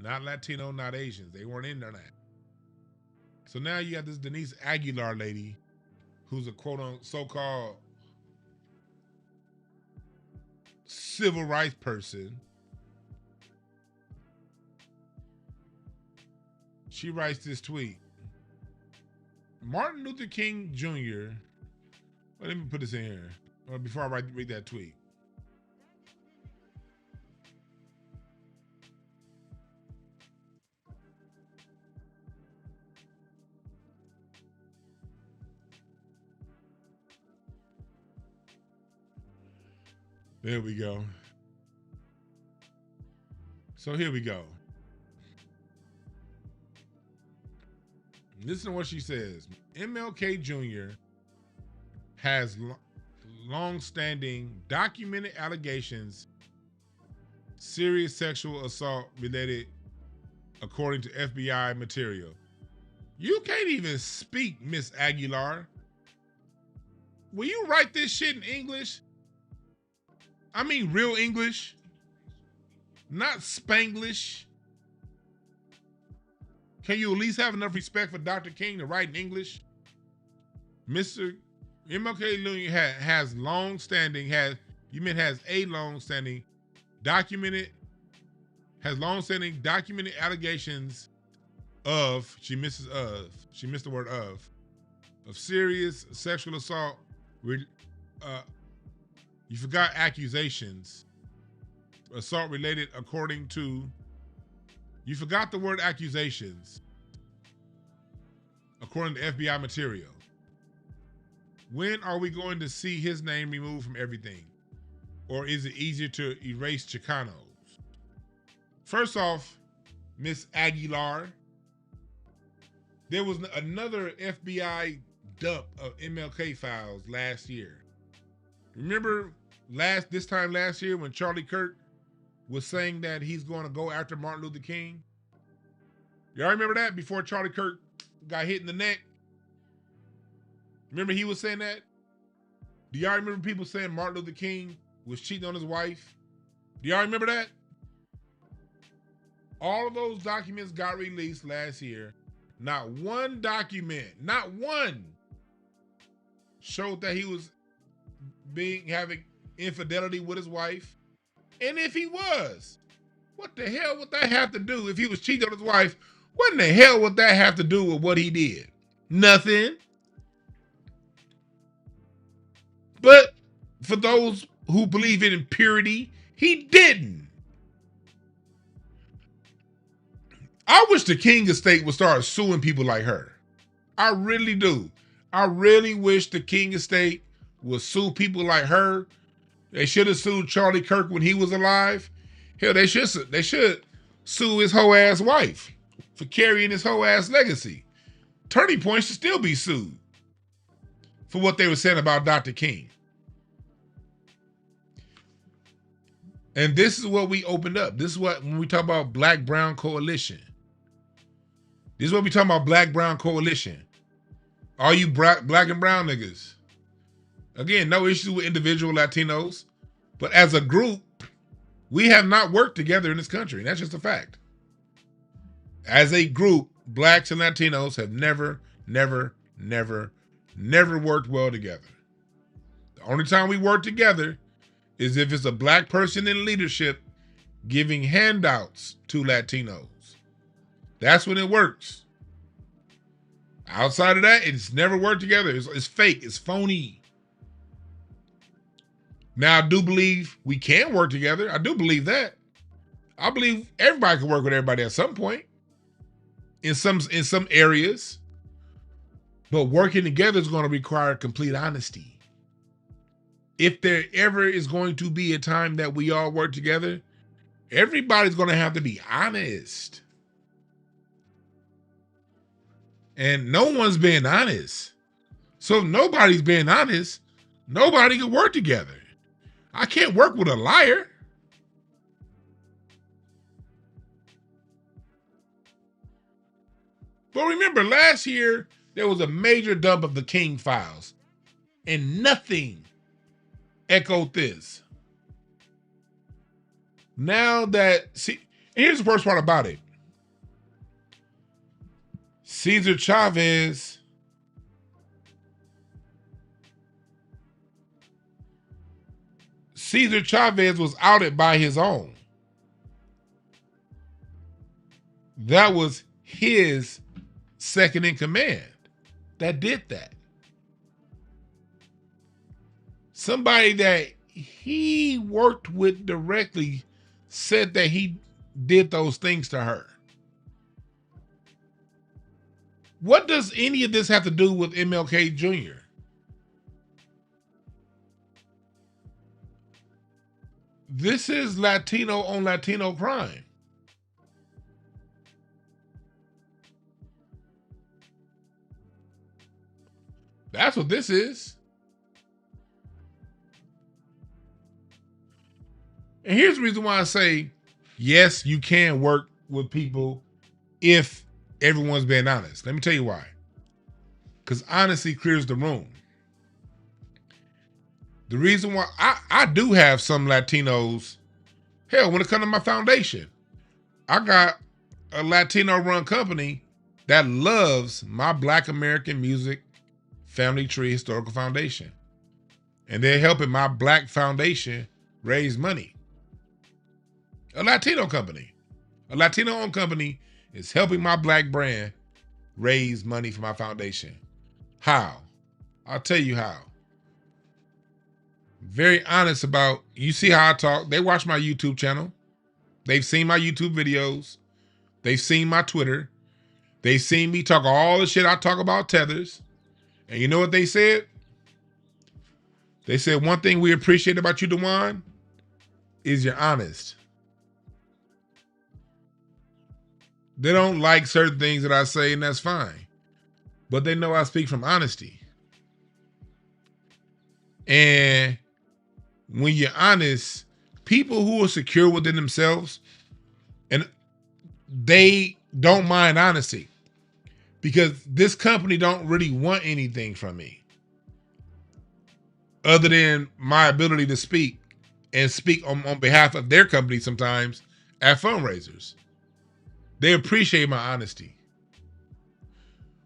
[SPEAKER 1] Not Latino, not Asians. They weren't in there that. So now you got this Denise Aguilar lady who's a quote-unquote so-called civil rights person. She writes this tweet. Martin Luther King Jr. Well, let me put this in here before I read that tweet. There we go. So here we go. Listen to what she says. MLK Jr. has long-standing documented allegations, serious sexual assault related, according to FBI material. You can't even speak, Miss Aguilar. Will you write this shit in English? I mean real English, not Spanglish. can you at least have enough respect for Dr. King to write in English? Mr. MLK Jr. has a long-standing documented allegations of, she missed the word of serious sexual assault. You forgot accusations. Assault related according to, you forgot the word accusations. According to FBI material. When are we going to see his name removed from everything? Or is it easier to erase Chicanos? First off, Miss Aguilar, there was another FBI dump of MLK files last year. Remember this time last year when Charlie Kirk was saying that he's going to go after Martin Luther King? Y'all remember that before Charlie Kirk got hit in the neck? Remember he was saying that? Do y'all remember people saying Martin Luther King was cheating on his wife? Do y'all remember that? All of those documents got released last year. Not one document, not one, showed that he was having infidelity with his wife. And if he was, what the hell would that have to do? If he was cheating on his wife, what in the hell would that have to do with what he did? Nothing. But for those who believe in impurity, he didn't. I wish the King estate would start suing people like her. I really do. I really wish the King estate would sue people like her. They should have sued Charlie Kirk when he was alive. Hell, they should sue his whole ass wife for carrying his whole ass legacy. Turning Point should still be sued for what they were saying about Dr. King. And this is what we opened up. This is what, when we talk about black-brown coalition. This is what we talking about, black-brown coalition. All you black and brown niggas. Again, no issues with individual Latinos, but as a group, we have not worked together in this country, and that's just a fact. As a group, blacks and Latinos have never worked well together. The only time we work together is if it's a black person in leadership giving handouts to Latinos. That's when it works. Outside of that, it's never worked together. It's fake. It's phony. Now, I do believe we can work together. I do believe that. I believe everybody can work with everybody at some point. In some areas. But working together is going to require complete honesty. If there ever is going to be a time that we all work together, everybody's going to have to be honest. And no one's being honest. So if nobody's being honest, nobody can work together. I can't work with a liar. But remember, last year, there was a major dump of the King files. And nothing echoed this. Now that, see, here's the worst part about it. Cesar Chavez was outed by his own. That was his second in command that did that. Somebody that he worked with directly said that he did those things to her. What does any of this have to do with MLK Jr.? This is Latino on Latino crime. That's what this is. And here's the reason why I say, yes, you can work with people if everyone's being honest. Let me tell you why. Because honesty clears the room. The reason why I do have some Latinos, hell, when it comes to my foundation, I got a Latino run company that loves my Black American Music Family Tree Historical Foundation. And they're helping my Black foundation raise money. A Latino company. A Latino-owned company is helping my Black brand raise money for my foundation. How? I'll tell you how. Very honest about, you see how I talk. They watch my YouTube channel. They've seen my YouTube videos. They've seen my Twitter. They've seen me talk all the shit I talk about tethers. And you know what they said? They said, one thing we appreciate about you, DeJuan, is you're honest. They don't like certain things that I say, and that's fine. But they know I speak from honesty. And when you're honest, people who are secure within themselves, and they don't mind honesty, because this company don't really want anything from me other than my ability to speak and speak on behalf of their company sometimes at fundraisers. They appreciate my honesty.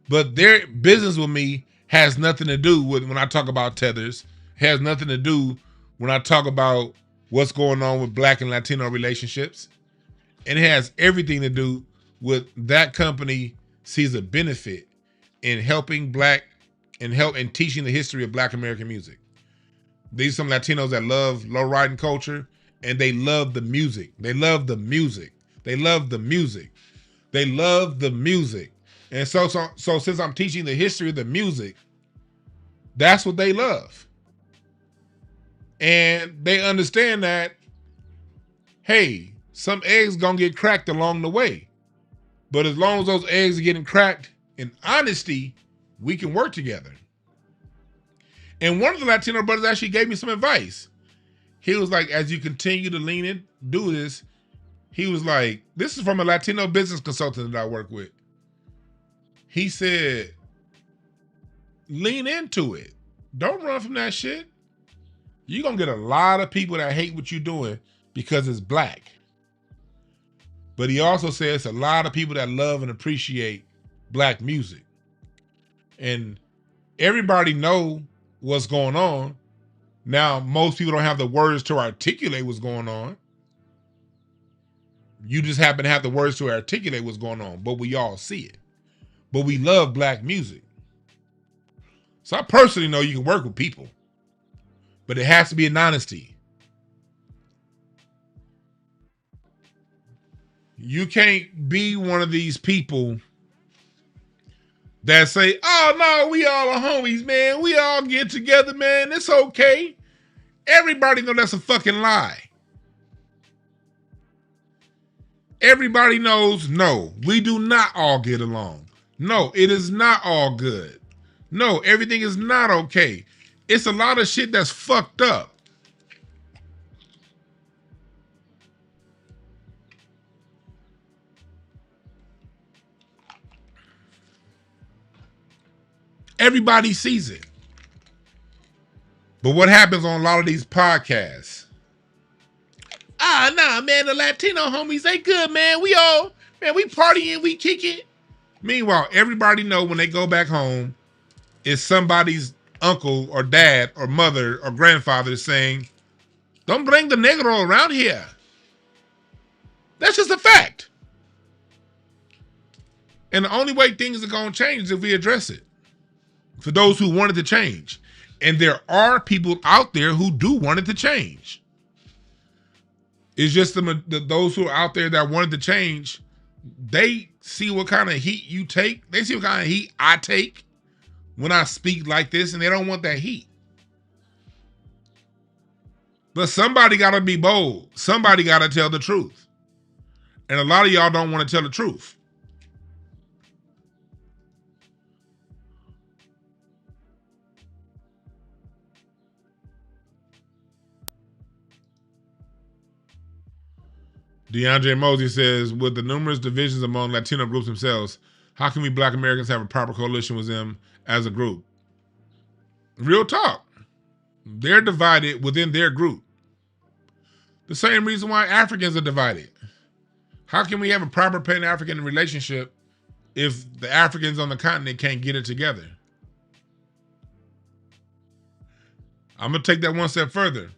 [SPEAKER 1] But their business with me has nothing to do with when I talk about tethers, has nothing to do when I talk about what's going on with Black and Latino relationships. And it has everything to do with that company sees a benefit in helping Black and teaching the history of Black American music. These are some Latinos that love low-riding culture, and they love the music. They love the music. They love the music. They love the music. And so since I'm teaching the history of the music, that's what they love. And they understand that, hey, some eggs gonna get cracked along the way. But as long as those eggs are getting cracked in honesty, we can work together. And one of the Latino brothers actually gave me some advice. He was like, as you continue to lean in, do this. He was like, this is from a Latino business consultant that I work with. He said, lean into it. Don't run from that shit. You're going to get a lot of people that hate what you're doing because it's Black. But he also says a lot of people that love and appreciate Black music. And everybody know what's going on. Now, most people don't have the words to articulate what's going on. You just happen to have the words to articulate what's going on, but we all see it. But we love Black music. So I personally know you can work with people, but it has to be in honesty. You can't be one of these people that say, oh no, we all are homies, man. We all get together, man. It's okay. Everybody know that's a fucking lie. Everybody knows, no, we do not all get along. No, it is not all good. No, everything is not okay. It's a lot of shit that's fucked up. Everybody sees it. But what happens on a lot of these podcasts? Nah, man, the Latino homies, they good, man. We partying, we kick it. Meanwhile, everybody know when they go back home, it's somebody's uncle or dad or mother or grandfather saying, don't bring the negro around here. That's just a fact. And the only way things are going to change is if we address it. For those who wanted to change. And there are people out there who do want it to change. It's just those who are out there that wanted to change, they see what kind of heat you take. They see what kind of heat I take when I speak like this, and they don't want that heat. But somebody got to be bold. Somebody got to tell the truth. And a lot of y'all don't want to tell the truth. DeAndre Mosey says, with the numerous divisions among Latino groups themselves, how can we Black Americans have a proper coalition with them as a group? Real talk. They're divided within their group. The same reason why Africans are divided. How can we have a proper Pan-African relationship if the Africans on the continent can't get it together? I'm going to take that one step further.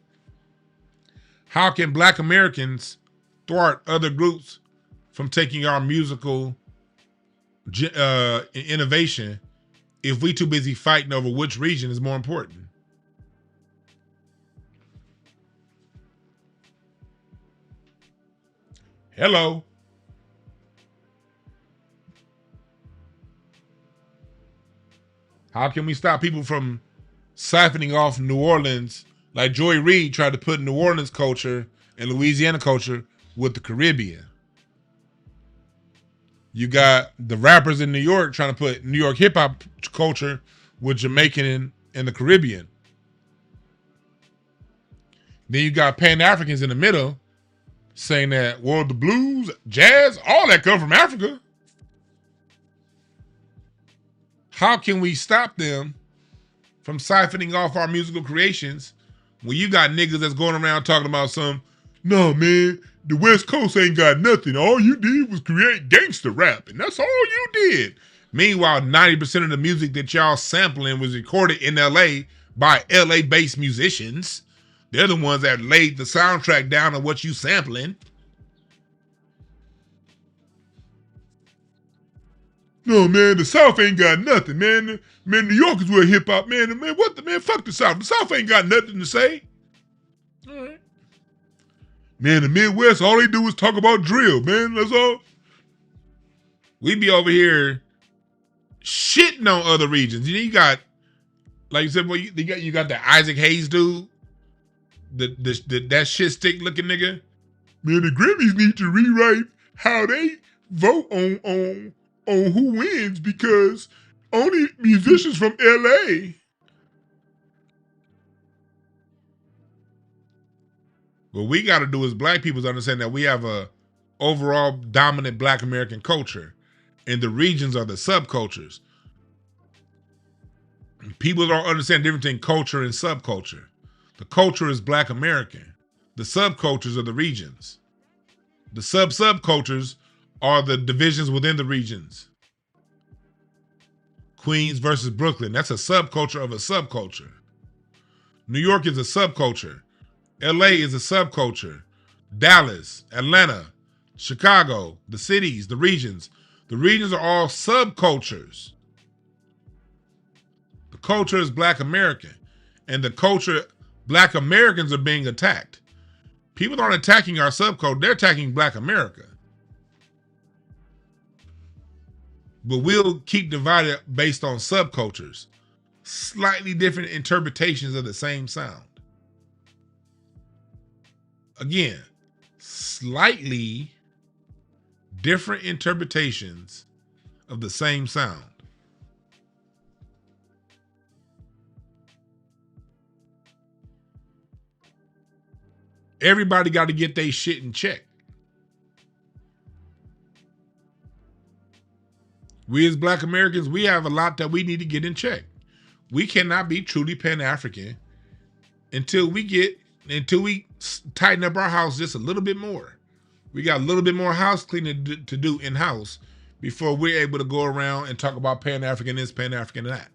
[SPEAKER 1] How can Black Americans thwart other groups from taking our musical innovation if we too busy fighting over which region is more important? Hello. How can we stop people from siphoning off New Orleans like Joy Reid tried to put New Orleans culture and Louisiana culture with the Caribbean? You got the rappers in New York trying to put New York hip hop culture with Jamaican and the Caribbean. Then you got Pan-Africans in the middle saying that, well, the blues, jazz, all that come from Africa. How can we stop them from siphoning off our musical creations when you got niggas that's going around talking about no, man, the West Coast ain't got nothing. All you did was create gangster rap, and that's all you did. Meanwhile, 90% of the music that y'all sampling was recorded in LA by LA-based musicians. They're the ones that laid the soundtrack down on what you sampling. No, man, the South ain't got nothing, man. Man, New York is where hip-hop, man, what the, man, fuck the South. The South ain't got nothing to say. All right. Man, the Midwest, all they do is talk about drill, man, that's all. We be over here shitting on other regions. You got, like you said, you got the Isaac Hayes dude, that shit stick looking nigga. Man, the Grammys need to rewrite how they vote on who wins because only musicians from LA. What we got to do as Black people is understand that we have a overall dominant Black American culture, and the regions are the subcultures. People don't understand the difference between culture and subculture. The culture is Black American. The subcultures are the regions. The subcultures are the divisions within the regions. Queens versus Brooklyn, that's a subculture of a subculture. New York is a subculture. LA is a subculture. Dallas, Atlanta, Chicago, the cities, the regions. The regions are all subcultures. The culture is Black American. And the culture, Black Americans are being attacked. People aren't attacking our subculture, they're attacking Black America. But we'll keep divided based on subcultures. Slightly different interpretations of the same sound. Again, slightly different interpretations of the same sound. Everybody got to get their shit in check. We as Black Americans, we have a lot that we need to get in check. We cannot be truly Pan-African until we tighten up our house just a little bit more. We got a little bit more house cleaning to do in-house before we're able to go around and talk about Pan-African this, Pan-African that.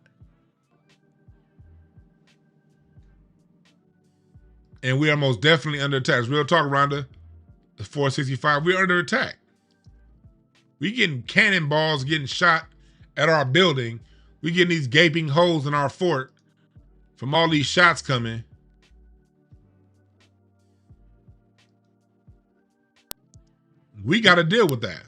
[SPEAKER 1] And we are most definitely under attack. Real talk, Rhonda, the 465, we're under attack. We getting cannonballs getting shot at our building. We getting these gaping holes in our fort from all these shots coming. We got to deal with that.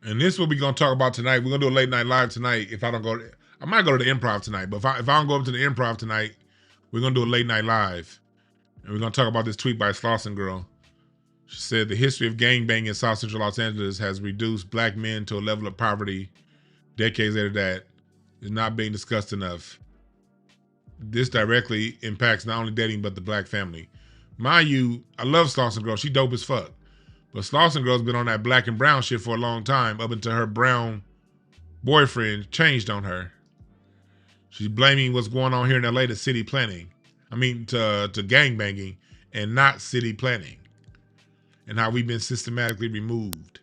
[SPEAKER 1] And this is what we're going to talk about tonight. We're going to do a late night live tonight. If I don't go, I might go to the Improv tonight. But if I don't go up to the Improv tonight, we're going to do a late night live. And we're going to talk about this tweet by Slauson Girl. She said, the history of gangbanging in South Central Los Angeles has reduced Black men to a level of poverty decades after that is not being discussed enough. this directly impacts not only dating but the black family. Mind you, I love Slauson Girl. She dope as fuck. But Slauson Girl's been on that black and brown shit for a long time, up until her brown boyfriend changed on her. She's blaming what's going on here in LA to city planning. I mean, to gang banging and not city planning. And how we've been systematically removed.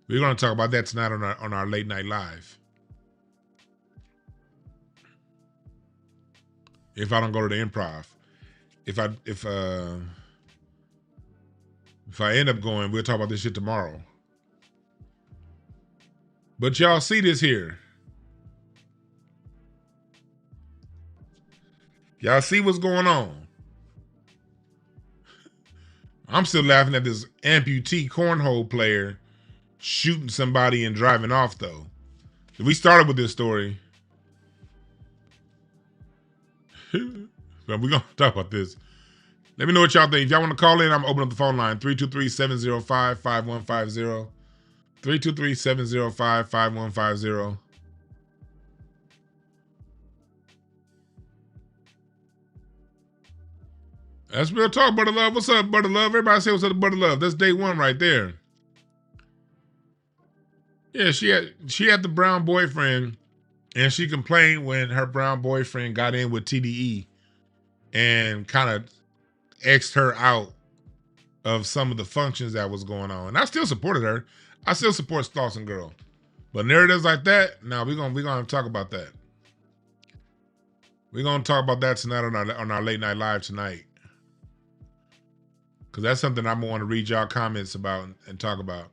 [SPEAKER 1] We're going to talk about that tonight on our late night live. If I don't go to the Improv. If I end up going, we'll talk about this shit tomorrow. But y'all see this here. Y'all see what's going on. I'm still laughing at this amputee cornhole player shooting somebody and driving off, though. We started with this story. But we're going to talk about this. Let me know what y'all think. If y'all want to call in, I'm opening up the phone line. 323-705-5150. 323-705-5150. That's real talk, Brother Love. What's up, Brother Love? Everybody say what's up, Brother Love. That's day one right there. Yeah, she had the brown boyfriend, and she complained when her brown boyfriend got in with TDE and kind of X'd her out of some of the functions that was going on. And I still supported her. I still support Slauson Girl. But narratives like that, now we're gonna talk about that. We're gonna talk about that tonight on our late night live tonight. Because that's something I'm gonna want to read y'all comments about and talk about.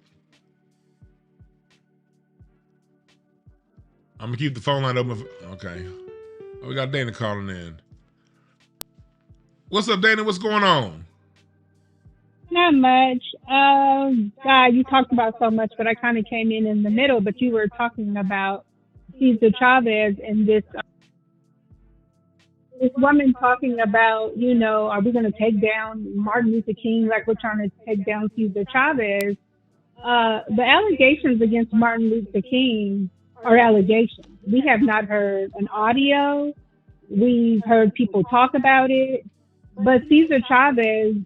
[SPEAKER 1] I'm gonna keep the phone line open. Okay. Oh, we got Dana calling in. What's up, Dana? What's going on?
[SPEAKER 7] Not much. God, you talked about so much, but I kind of came in the middle. But you were talking about Cesar Chavez and this woman talking about, you know, are we going to take down Martin Luther King like we're trying to take down Cesar Chavez? The allegations against Martin Luther King are allegations. We have not heard an audio. We've heard people talk about it. But Cesar Chavez,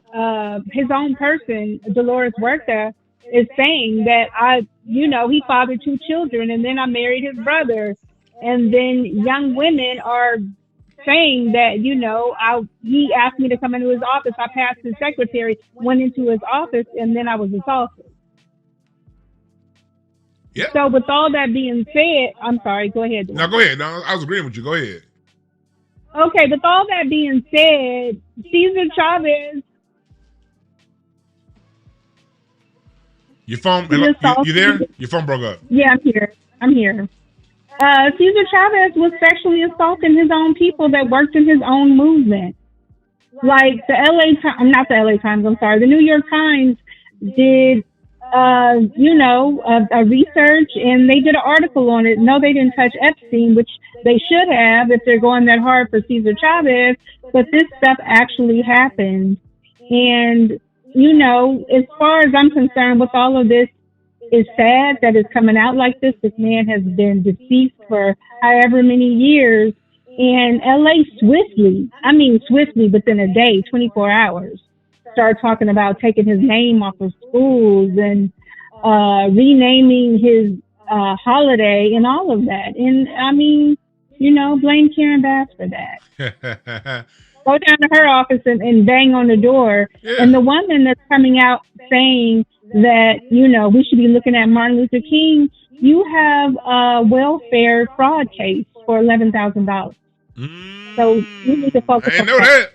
[SPEAKER 7] his own person, Dolores Huerta, is saying that he fathered 2 children and then I married his brother. And then young women are saying that, he asked me to come into his office. I passed his secretary, went into his office, and then I was assaulted.
[SPEAKER 1] Yeah.
[SPEAKER 7] So with all that being said, I'm sorry, go ahead.
[SPEAKER 1] No, go ahead. No, I was agreeing with you. Go ahead.
[SPEAKER 7] Okay, with all that being said, Cesar Chavez.
[SPEAKER 1] Your phone, hello, you there? Your phone broke up.
[SPEAKER 7] Yeah, I'm here. Cesar Chavez was sexually assaulting his own people that worked in his own movement. Like the New York Times did, a research, and they did an article on it. No, they didn't touch Epstein, which they should have if they're going that hard for Cesar Chavez, but this stuff actually happened. And, as far as I'm concerned with all of this, it's sad that it's coming out like this. This man has been deceased for however many years, and LA swiftly, within a day, 24 hours, started talking about taking his name off of schools and renaming his holiday and all of that. And blame Karen Bass for that. Go down to her office and bang on the door. Yeah. And the woman that's coming out saying that, we should be looking at Martin Luther King, you have a welfare fraud case for $11,000. So you need to focus on that.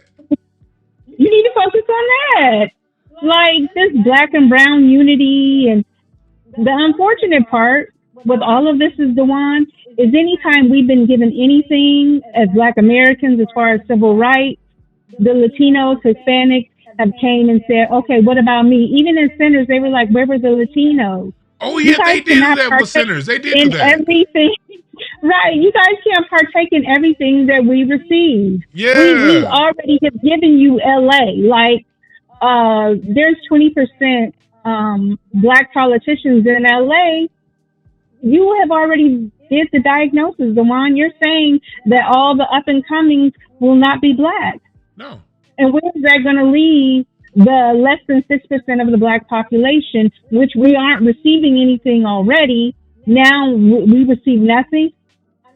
[SPEAKER 7] You need to focus on that. Like this black and brown unity. And the unfortunate part with all of this is, DeJuan, is anytime we've been given anything as Black Americans as far as civil rights, the Latinos, Hispanics have came and said, okay, what about me? Even in centers, they were like, where were the Latinos?
[SPEAKER 1] Oh, yeah, they did that with centers. They did
[SPEAKER 7] in
[SPEAKER 1] that.
[SPEAKER 7] Everything. Right. You guys can't partake in everything that we receive.
[SPEAKER 1] Yeah.
[SPEAKER 7] We already have given you LA. Like, there's 20% Black politicians in LA. You have already did the diagnosis. The one you're saying that all the up and comings will not be Black.
[SPEAKER 1] No.
[SPEAKER 7] And where is that going to leave the less than 6% of the Black population, which we aren't receiving anything already? Now we receive nothing.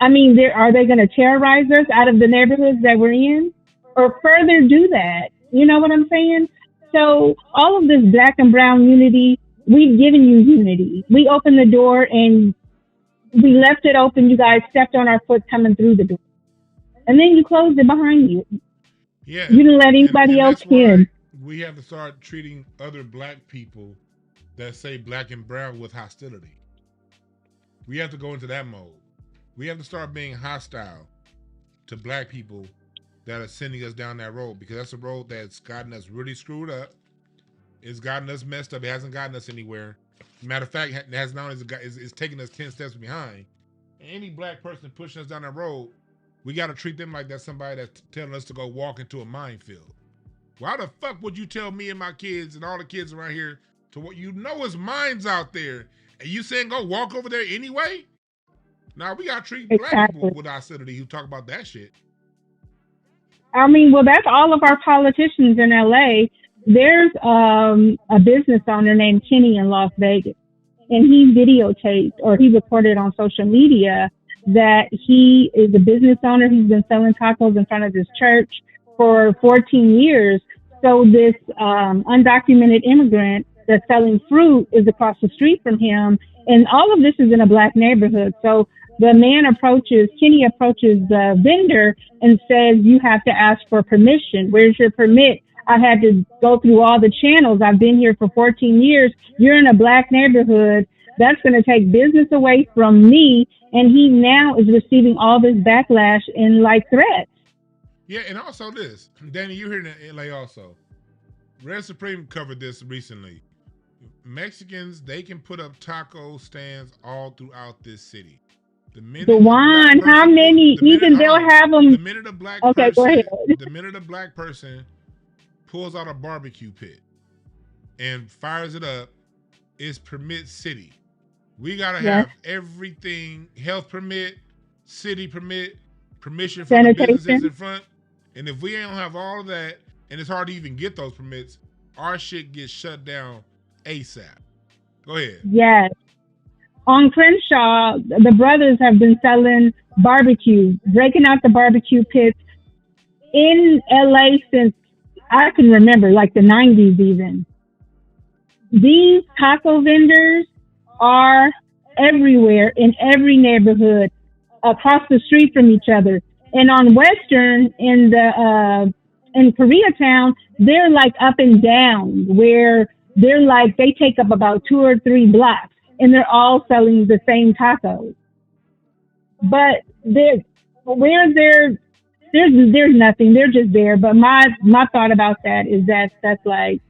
[SPEAKER 7] I mean, are they going to terrorize us out of the neighborhoods that we're in, or further do that? You know what I'm saying? So all of this Black and brown unity, we've given you unity. We opened the door and we left it open. You guys stepped on our foot coming through the door, and then you closed it behind you.
[SPEAKER 1] Yeah,
[SPEAKER 7] you didn't let anybody else in.
[SPEAKER 1] We have to start treating other Black people that say Black and brown with hostility. We have to go into that mode. We have to start being hostile to Black people that are sending us down that road, because that's a road that's gotten us really screwed up. It's gotten us messed up. It hasn't gotten us anywhere. Matter of fact, it has now is taking us 10 steps behind. And any Black person pushing us down that road, we got to treat them like that's somebody that's telling us to go walk into a minefield. Why the fuck would you tell me and my kids and all the kids around here to what you know is mines out there, and you saying go walk over there anyway? Now we got to treat Black people with hostility who talk about that shit.
[SPEAKER 7] I mean, well, that's all of our politicians in LA. There's a business owner named Kenny in Las Vegas, and he videotaped or he recorded on social media that he is a business owner. He's been selling tacos in front of this church for 14 years. So this undocumented immigrant that's selling fruit is across the street from him. And all of this is in a Black neighborhood. So the Kenny approaches the vendor and says, you have to ask for permission. Where's your permit? I had to go through all the channels. I've been here for 14 years. You're in a Black neighborhood. That's going to take business away from me. And he now is receiving all this backlash and like threats.
[SPEAKER 1] Yeah, and also this, Danny, you're here in LA also. Red Supreme covered this recently. Mexicans, they can put up taco stands all throughout this city.
[SPEAKER 7] How many? Even they'll have them.
[SPEAKER 1] The minute a Black
[SPEAKER 7] okay,
[SPEAKER 1] person,
[SPEAKER 7] go ahead.
[SPEAKER 1] The minute a Black person pulls out a barbecue pit and fires it up, it's permit city. We gotta have everything: health permit, city permit, permission from the businesses in front. And if we don't have all of that, and it's hard to even get those permits, our shit gets shut down ASAP. Go ahead.
[SPEAKER 7] Yes. On Crenshaw, the brothers have been selling barbecue, breaking out the barbecue pits in LA since I can remember, like the 90s even. These taco vendors are everywhere in every neighborhood across the street from each other. And on Western in Koreatown, they're like up and down where they're like, they take up about 2 or 3 blocks and they're all selling the same tacos. But there's nothing. They're just there. But my thought about that is that's like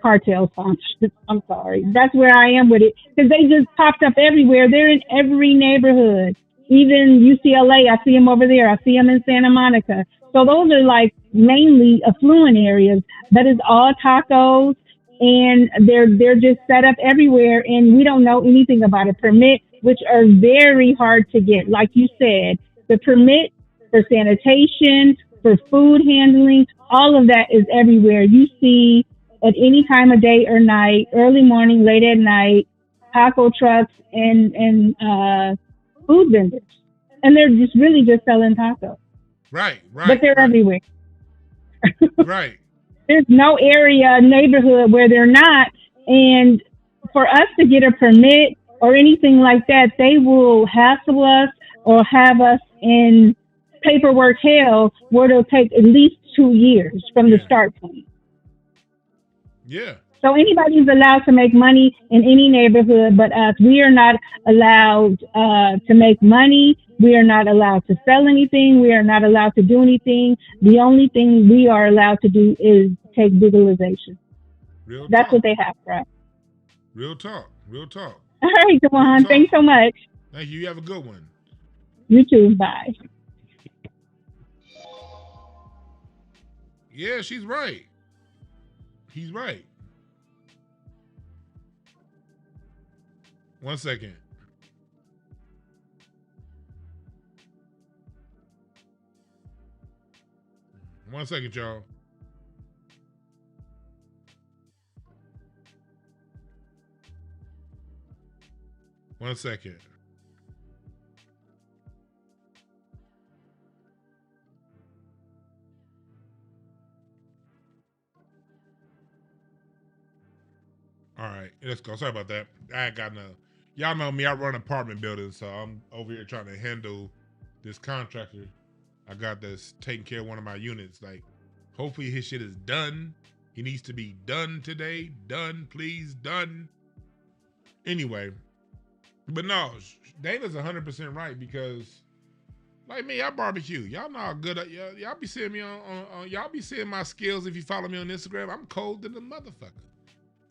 [SPEAKER 7] cartel sponsorship. I'm sorry. That's where I am with it, because they just popped up everywhere. They're in every neighborhood. Even UCLA, I see them over there. I see them in Santa Monica. So those are like mainly affluent areas, but it's all tacos, and they're just set up everywhere, and we don't know anything about a permit, which are very hard to get. Like you said, the permit for sanitation, for food handling, all of that is everywhere. You see at any time of day or night, early morning, late at night, taco trucks and food vendors, and they're just really just selling tacos.
[SPEAKER 1] Right.
[SPEAKER 7] But they're everywhere.
[SPEAKER 1] Right.
[SPEAKER 7] There's no neighborhood where they're not. And for us to get a permit or anything like that, they will hassle us or have us in paperwork hell where it'll take at least 2 years from the start point.
[SPEAKER 1] Yeah.
[SPEAKER 7] So anybody's allowed to make money in any neighborhood but us. We are not allowed to make money. We are not allowed to sell anything. We are not allowed to do anything. The only thing we are allowed to do is take legalization. That's what they have for us.
[SPEAKER 1] Real talk.
[SPEAKER 7] All right, Jawan. Thanks so much.
[SPEAKER 1] Thank you. You have a good one.
[SPEAKER 7] You too. Bye.
[SPEAKER 1] Yeah, she's right. He's right. 1 second. 1 second, y'all. One second. All right, let's go. Sorry about that. I ain't got no. Y'all know me. I run apartment buildings, so I'm over here trying to handle this contractor I got that's taking care of one of my units. Like, hopefully his shit is done. He needs to be done today. Done, please, done. Anyway, but no, Dana's 100% right because, like me, I barbecue. Y'all know how good y'all be seeing me on y'all be seeing my skills if you follow me on Instagram. I'm cold than a motherfucker.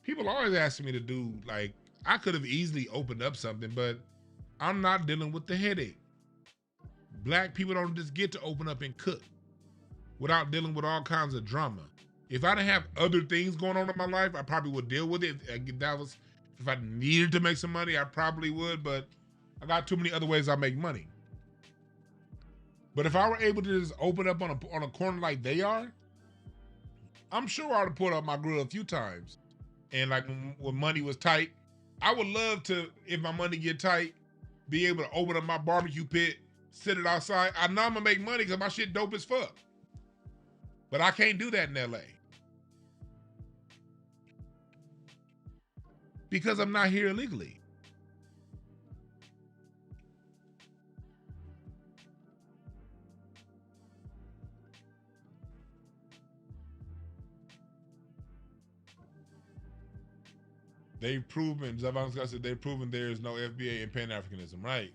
[SPEAKER 1] People always asking me to do, like, I could have easily opened up something, but I'm not dealing with the headache. Black people don't just get to open up and cook without dealing with all kinds of drama. If I didn't have other things going on in my life, I probably would deal with it. If I needed to make some money, I probably would, but I got too many other ways I make money. But if I were able to just open up on a corner like they are, I'm sure I would have put up my grill a few times. And like when money was tight, I would love to, if my money get tight, be able to open up my barbecue pit, sit it outside. I know I'm gonna make money because my shit dope as fuck. But I can't do that in LA. Because I'm not here illegally. They've proven, Zavon Scott said, they've proven there is no FBA in Pan-Africanism, right?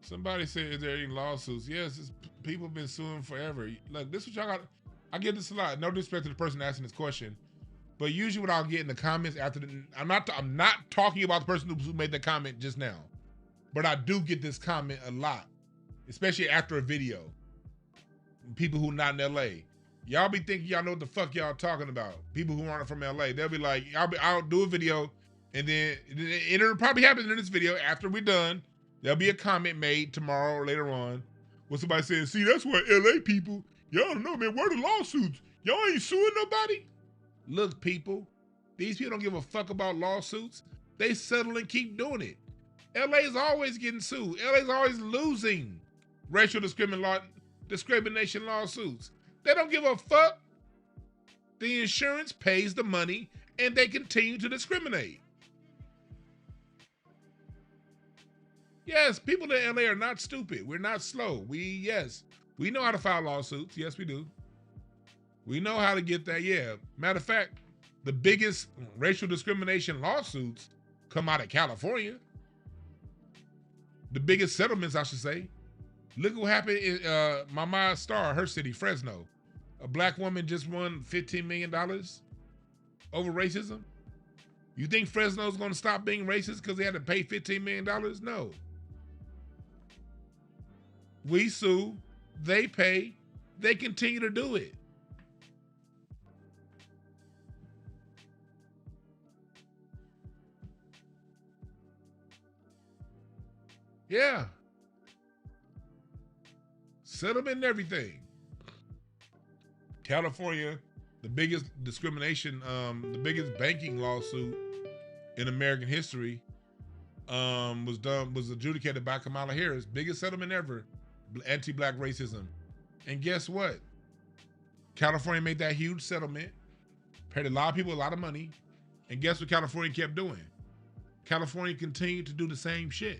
[SPEAKER 1] Somebody said, is there any lawsuits? Yes, people have been suing forever. Look, this is what y'all got. I get this a lot. No disrespect to the person asking this question, but usually what I'll get in the comments after I'm not talking about the person who made the comment just now, but I do get this comment a lot, especially after a video. People who not in LA. Y'all be thinking y'all know what the fuck y'all talking about. People who aren't from LA, they'll be like, I'll do a video, and then it'll probably happen in this video after we're done. There'll be a comment made tomorrow or later on with somebody saying, see, that's what LA people, y'all don't know, man, where the lawsuits? Y'all ain't suing nobody? Look, people, these people don't give a fuck about lawsuits. They settle and keep doing it. LA's always getting sued. LA's always losing racial discrimination lawsuits. They don't give a fuck. The insurance pays the money and they continue to discriminate. Yes, people in LA are not stupid. We're not slow. We know how to file lawsuits. Yes, we do. We know how to get that. Yeah. Matter of fact, the biggest racial discrimination lawsuits come out of California. The biggest settlements, I should say. Look what happened in Mama Star, her city, Fresno. A black woman just won $15 million over racism. You think Fresno's going to stop being racist because they had to pay $15 million? No. We sue, they pay, they continue to do it. Yeah. Settlement and everything. California, the biggest discrimination, the biggest banking lawsuit in American history was adjudicated by Kamala Harris. Biggest settlement ever, anti-black racism. And guess what? California made that huge settlement, paid a lot of people a lot of money, and guess what California kept doing? California continued to do the same shit.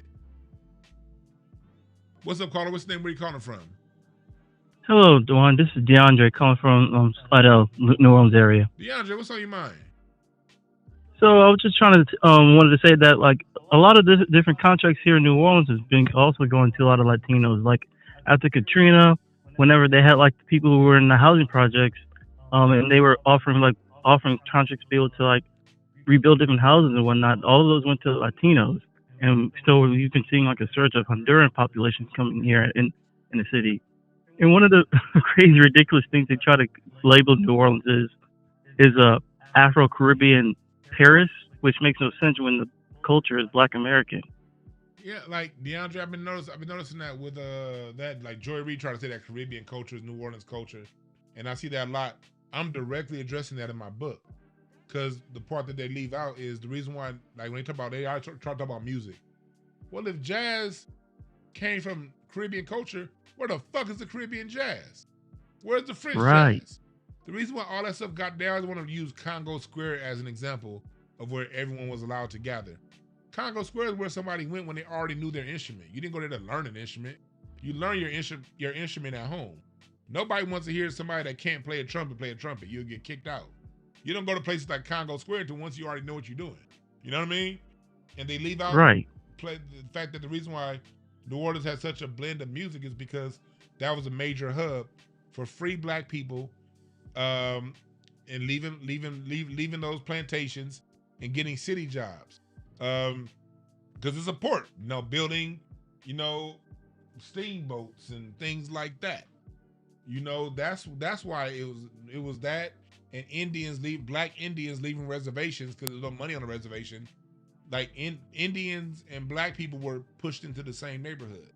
[SPEAKER 1] What's up, caller? What's the name? Where you calling from?
[SPEAKER 8] Hello, Dewan. This is DeAndre calling from Slidell, New Orleans area.
[SPEAKER 1] DeAndre, what's on your mind?
[SPEAKER 8] So I was just trying to wanted to say that like a lot of different contracts here in New Orleans has been also going to a lot of Latinos. Like after Katrina, whenever they had like the people who were in the housing projects, and they were offering contracts to be able to like rebuild different houses and whatnot. All of those went to Latinos, and so you've been seeing like a surge of Honduran populations coming here in the city. And one of the crazy, ridiculous things they try to label New Orleans is Afro-Caribbean Paris, which makes no sense when the culture is Black American.
[SPEAKER 1] Yeah, like DeAndre, I've been noticing that with that like Joy Reid tried to say that Caribbean culture is New Orleans culture, and I see that a lot. I'm directly addressing that in my book because the part that they leave out is the reason why, like when they try to talk about music. Well, if jazz came from Caribbean culture, where the fuck is the Caribbean jazz? Where's the French jazz? The reason why all that stuff got there, I want to use Congo Square as an example of where everyone was allowed to gather. Congo Square is where somebody went when they already knew their instrument. You didn't go there to learn an instrument. You learn your instrument at home. Nobody wants to hear somebody that can't play a trumpet. You'll get kicked out. You don't go to places like Congo Square until once you already know what you're doing. You know what I mean? And they leave out the fact that the reason why New Orleans has such a blend of music is because that was a major hub for free black people, and leaving those plantations and getting city jobs. Because it's a port, building, steamboats and things like that. That's why it was that, and black Indians leaving reservations because there's no money on the reservation. Like Indians and black people were pushed into the same neighborhood,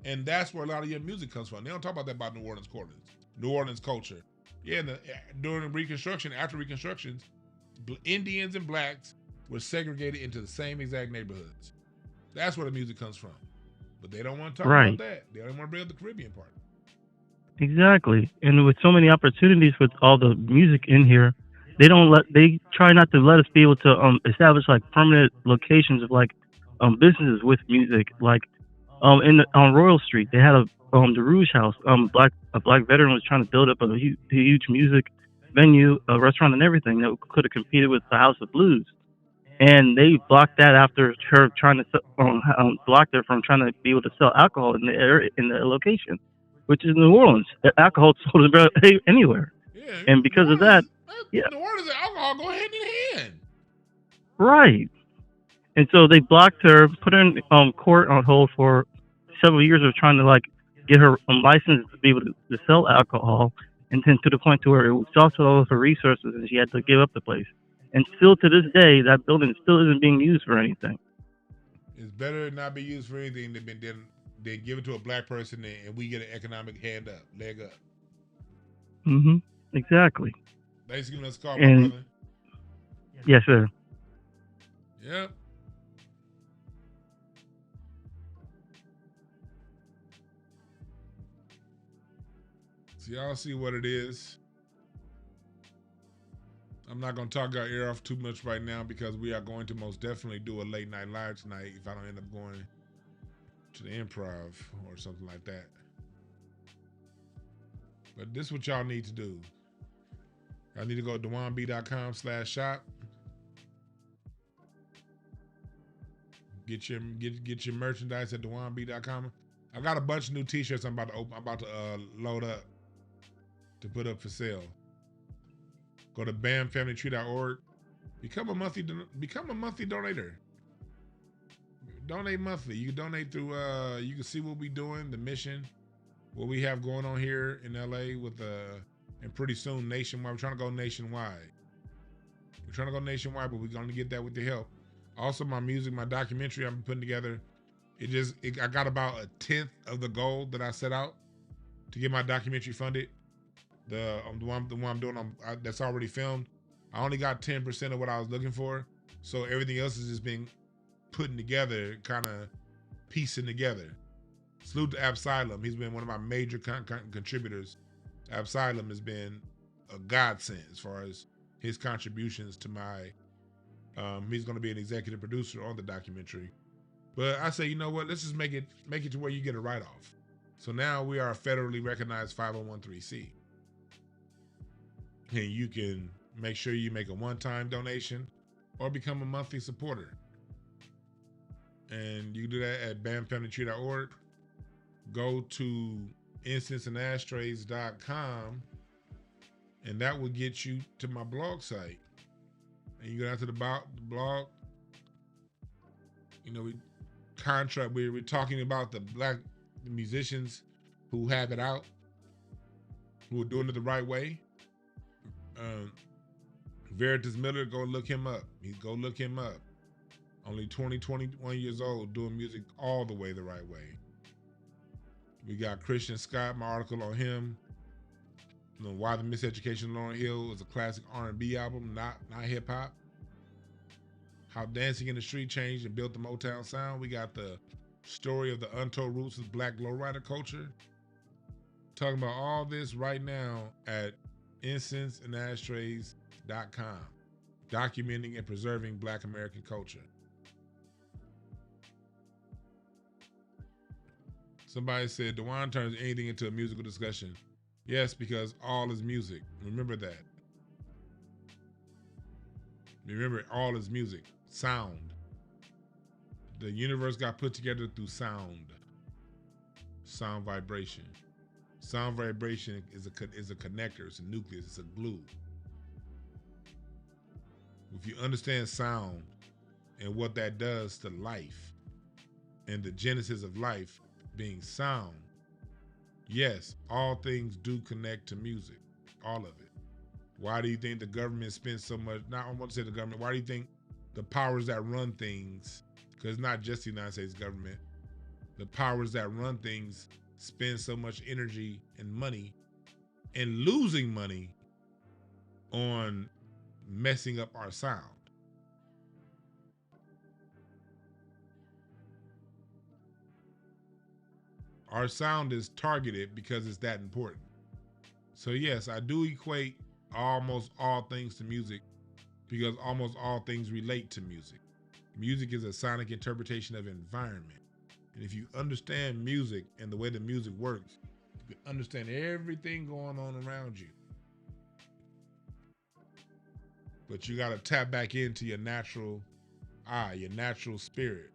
[SPEAKER 1] and that's where a lot of your music comes from. They don't talk about that about New Orleans culture. Yeah, during Reconstruction, after Reconstructions, Indians and blacks were segregated into the same exact neighborhoods. That's where the music comes from. But they don't want to talk about that. They don't want to bring up the Caribbean part.
[SPEAKER 8] Exactly. And with so many opportunities with all the music in here, they try not to let us be able to establish like permanent locations of like businesses with music. Like on Royal Street, they had the Rouge House. A black veteran was trying to build up a huge music venue, a restaurant, and everything that could have competed with the House of Blues. And they blocked that after her trying to blocked her from trying to be able to sell alcohol in the area, in the location, which is New Orleans. Alcohol sold anywhere.
[SPEAKER 1] Yeah,
[SPEAKER 8] and because of that,
[SPEAKER 1] New Orleans and alcohol go hand in hand.
[SPEAKER 8] Right. And so they blocked her, put her in court on hold for several years of trying to like get her license to be able to sell alcohol, and then to the point to where it exhausted all of her resources and she had to give up the place. And still to this day, that building still isn't being used for anything.
[SPEAKER 1] It's better to not be used for anything than give it to a black person and we get an economic leg up.
[SPEAKER 8] Mm-hmm. Exactly.
[SPEAKER 1] Thanks for giving us a call, my brother.
[SPEAKER 8] Yes, sir.
[SPEAKER 1] Yep. So y'all see what it is. I'm not going to talk our ear off too much right now because we are going to most definitely do a late night live tonight if I don't end up going to the Improv or something like that. But this is what y'all need to do. Y'all need to go to DewanB.com/shop. Get your merchandise at DewanB.com. I got a bunch of new T-shirts I'm about to load up to put up for sale. Go to bamfamilytree.org. Become a monthly donator. Donate monthly. You can donate through. You can see what we're doing, the mission, what we have going on here in LA with and pretty soon nationwide. We're trying to go nationwide. But we're going to get that with the help. Also, my music, my documentary I'm putting together. I got about 1/10 of the goal that I set out to get my documentary funded. The one I'm doing, that's already filmed. I only got 10% of what I was looking for, so everything else is just being putting together, kind of piecing together. Salute to Absalom. He's been one of my major contributors. Absalom has been a godsend as far as his contributions to my. He's going to be an executive producer on the documentary. But I say, you know what? Let's just make it to where you get a write-off. So now we are a federally recognized 501(c)(3). And you can make sure you make a one-time donation or become a monthly supporter. And you can do that at bamfamilytree.org. Go to incenseandashtrays.com and that will get you to my blog site. And you go down to the blog. You know, we're talking about the black musicians who have it out, who are doing it the right way. Veritas Miller, go look him up. Only 20, 21 years old, doing music all the way the right way. We got Christian Scott, my article on him. You know, Why the Miseducation of Lauryn Hill is a classic R&B album, not hip hop. How Dancing in the Street changed and built the Motown sound. We got the story of the untold roots of Black lowrider culture. Talking about all this right now at incenseandashtrays.com, documenting and preserving Black American culture. Somebody said, DeJuan turns anything into a musical discussion. Yes, because all is music. Remember that. Remember, all is music. Sound. The universe got put together through sound. Sound vibration. Sound vibration is a connector. It's a nucleus. It's a glue. If you understand sound and what that does to life and the genesis of life being sound, yes, all things do connect to music. All of it. Why do you think the government spends so much? Not I want to say the government. Why do you think the powers that run things, because it's not just the United States government, the powers that run things spend so much energy and money and losing money on messing up our sound? Our sound is targeted because it's that important. So yes, I do equate almost all things to music because almost all things relate to music. Music is a sonic interpretation of environment. And if you understand music and the way the music works, you can understand everything going on around you. But you got to tap back into your natural eye, your natural spirit,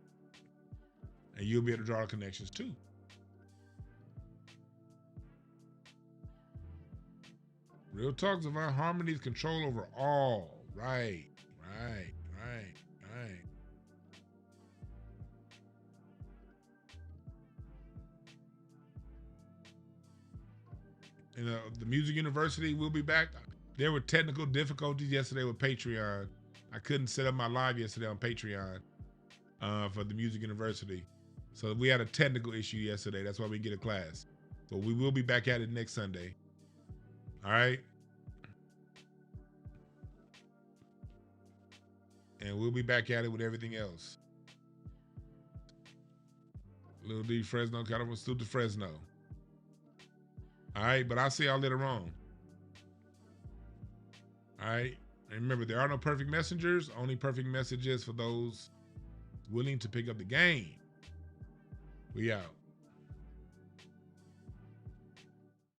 [SPEAKER 1] and you'll be able to draw the connections too. Real talk, divine harmony is control over all. Right. And the Music University will be back. There were technical difficulties yesterday with Patreon. I couldn't set up my live yesterday on Patreon for the Music University. So we had a technical issue yesterday. That's why we get a class. But we will be back at it next Sunday. All right. And we'll be back at it with everything else. Little D Fresno, kind of stood to Fresno. All right, but I'll see y'all later on. All right. And remember, there are no perfect messengers, only perfect messages for those willing to pick up the game. We out.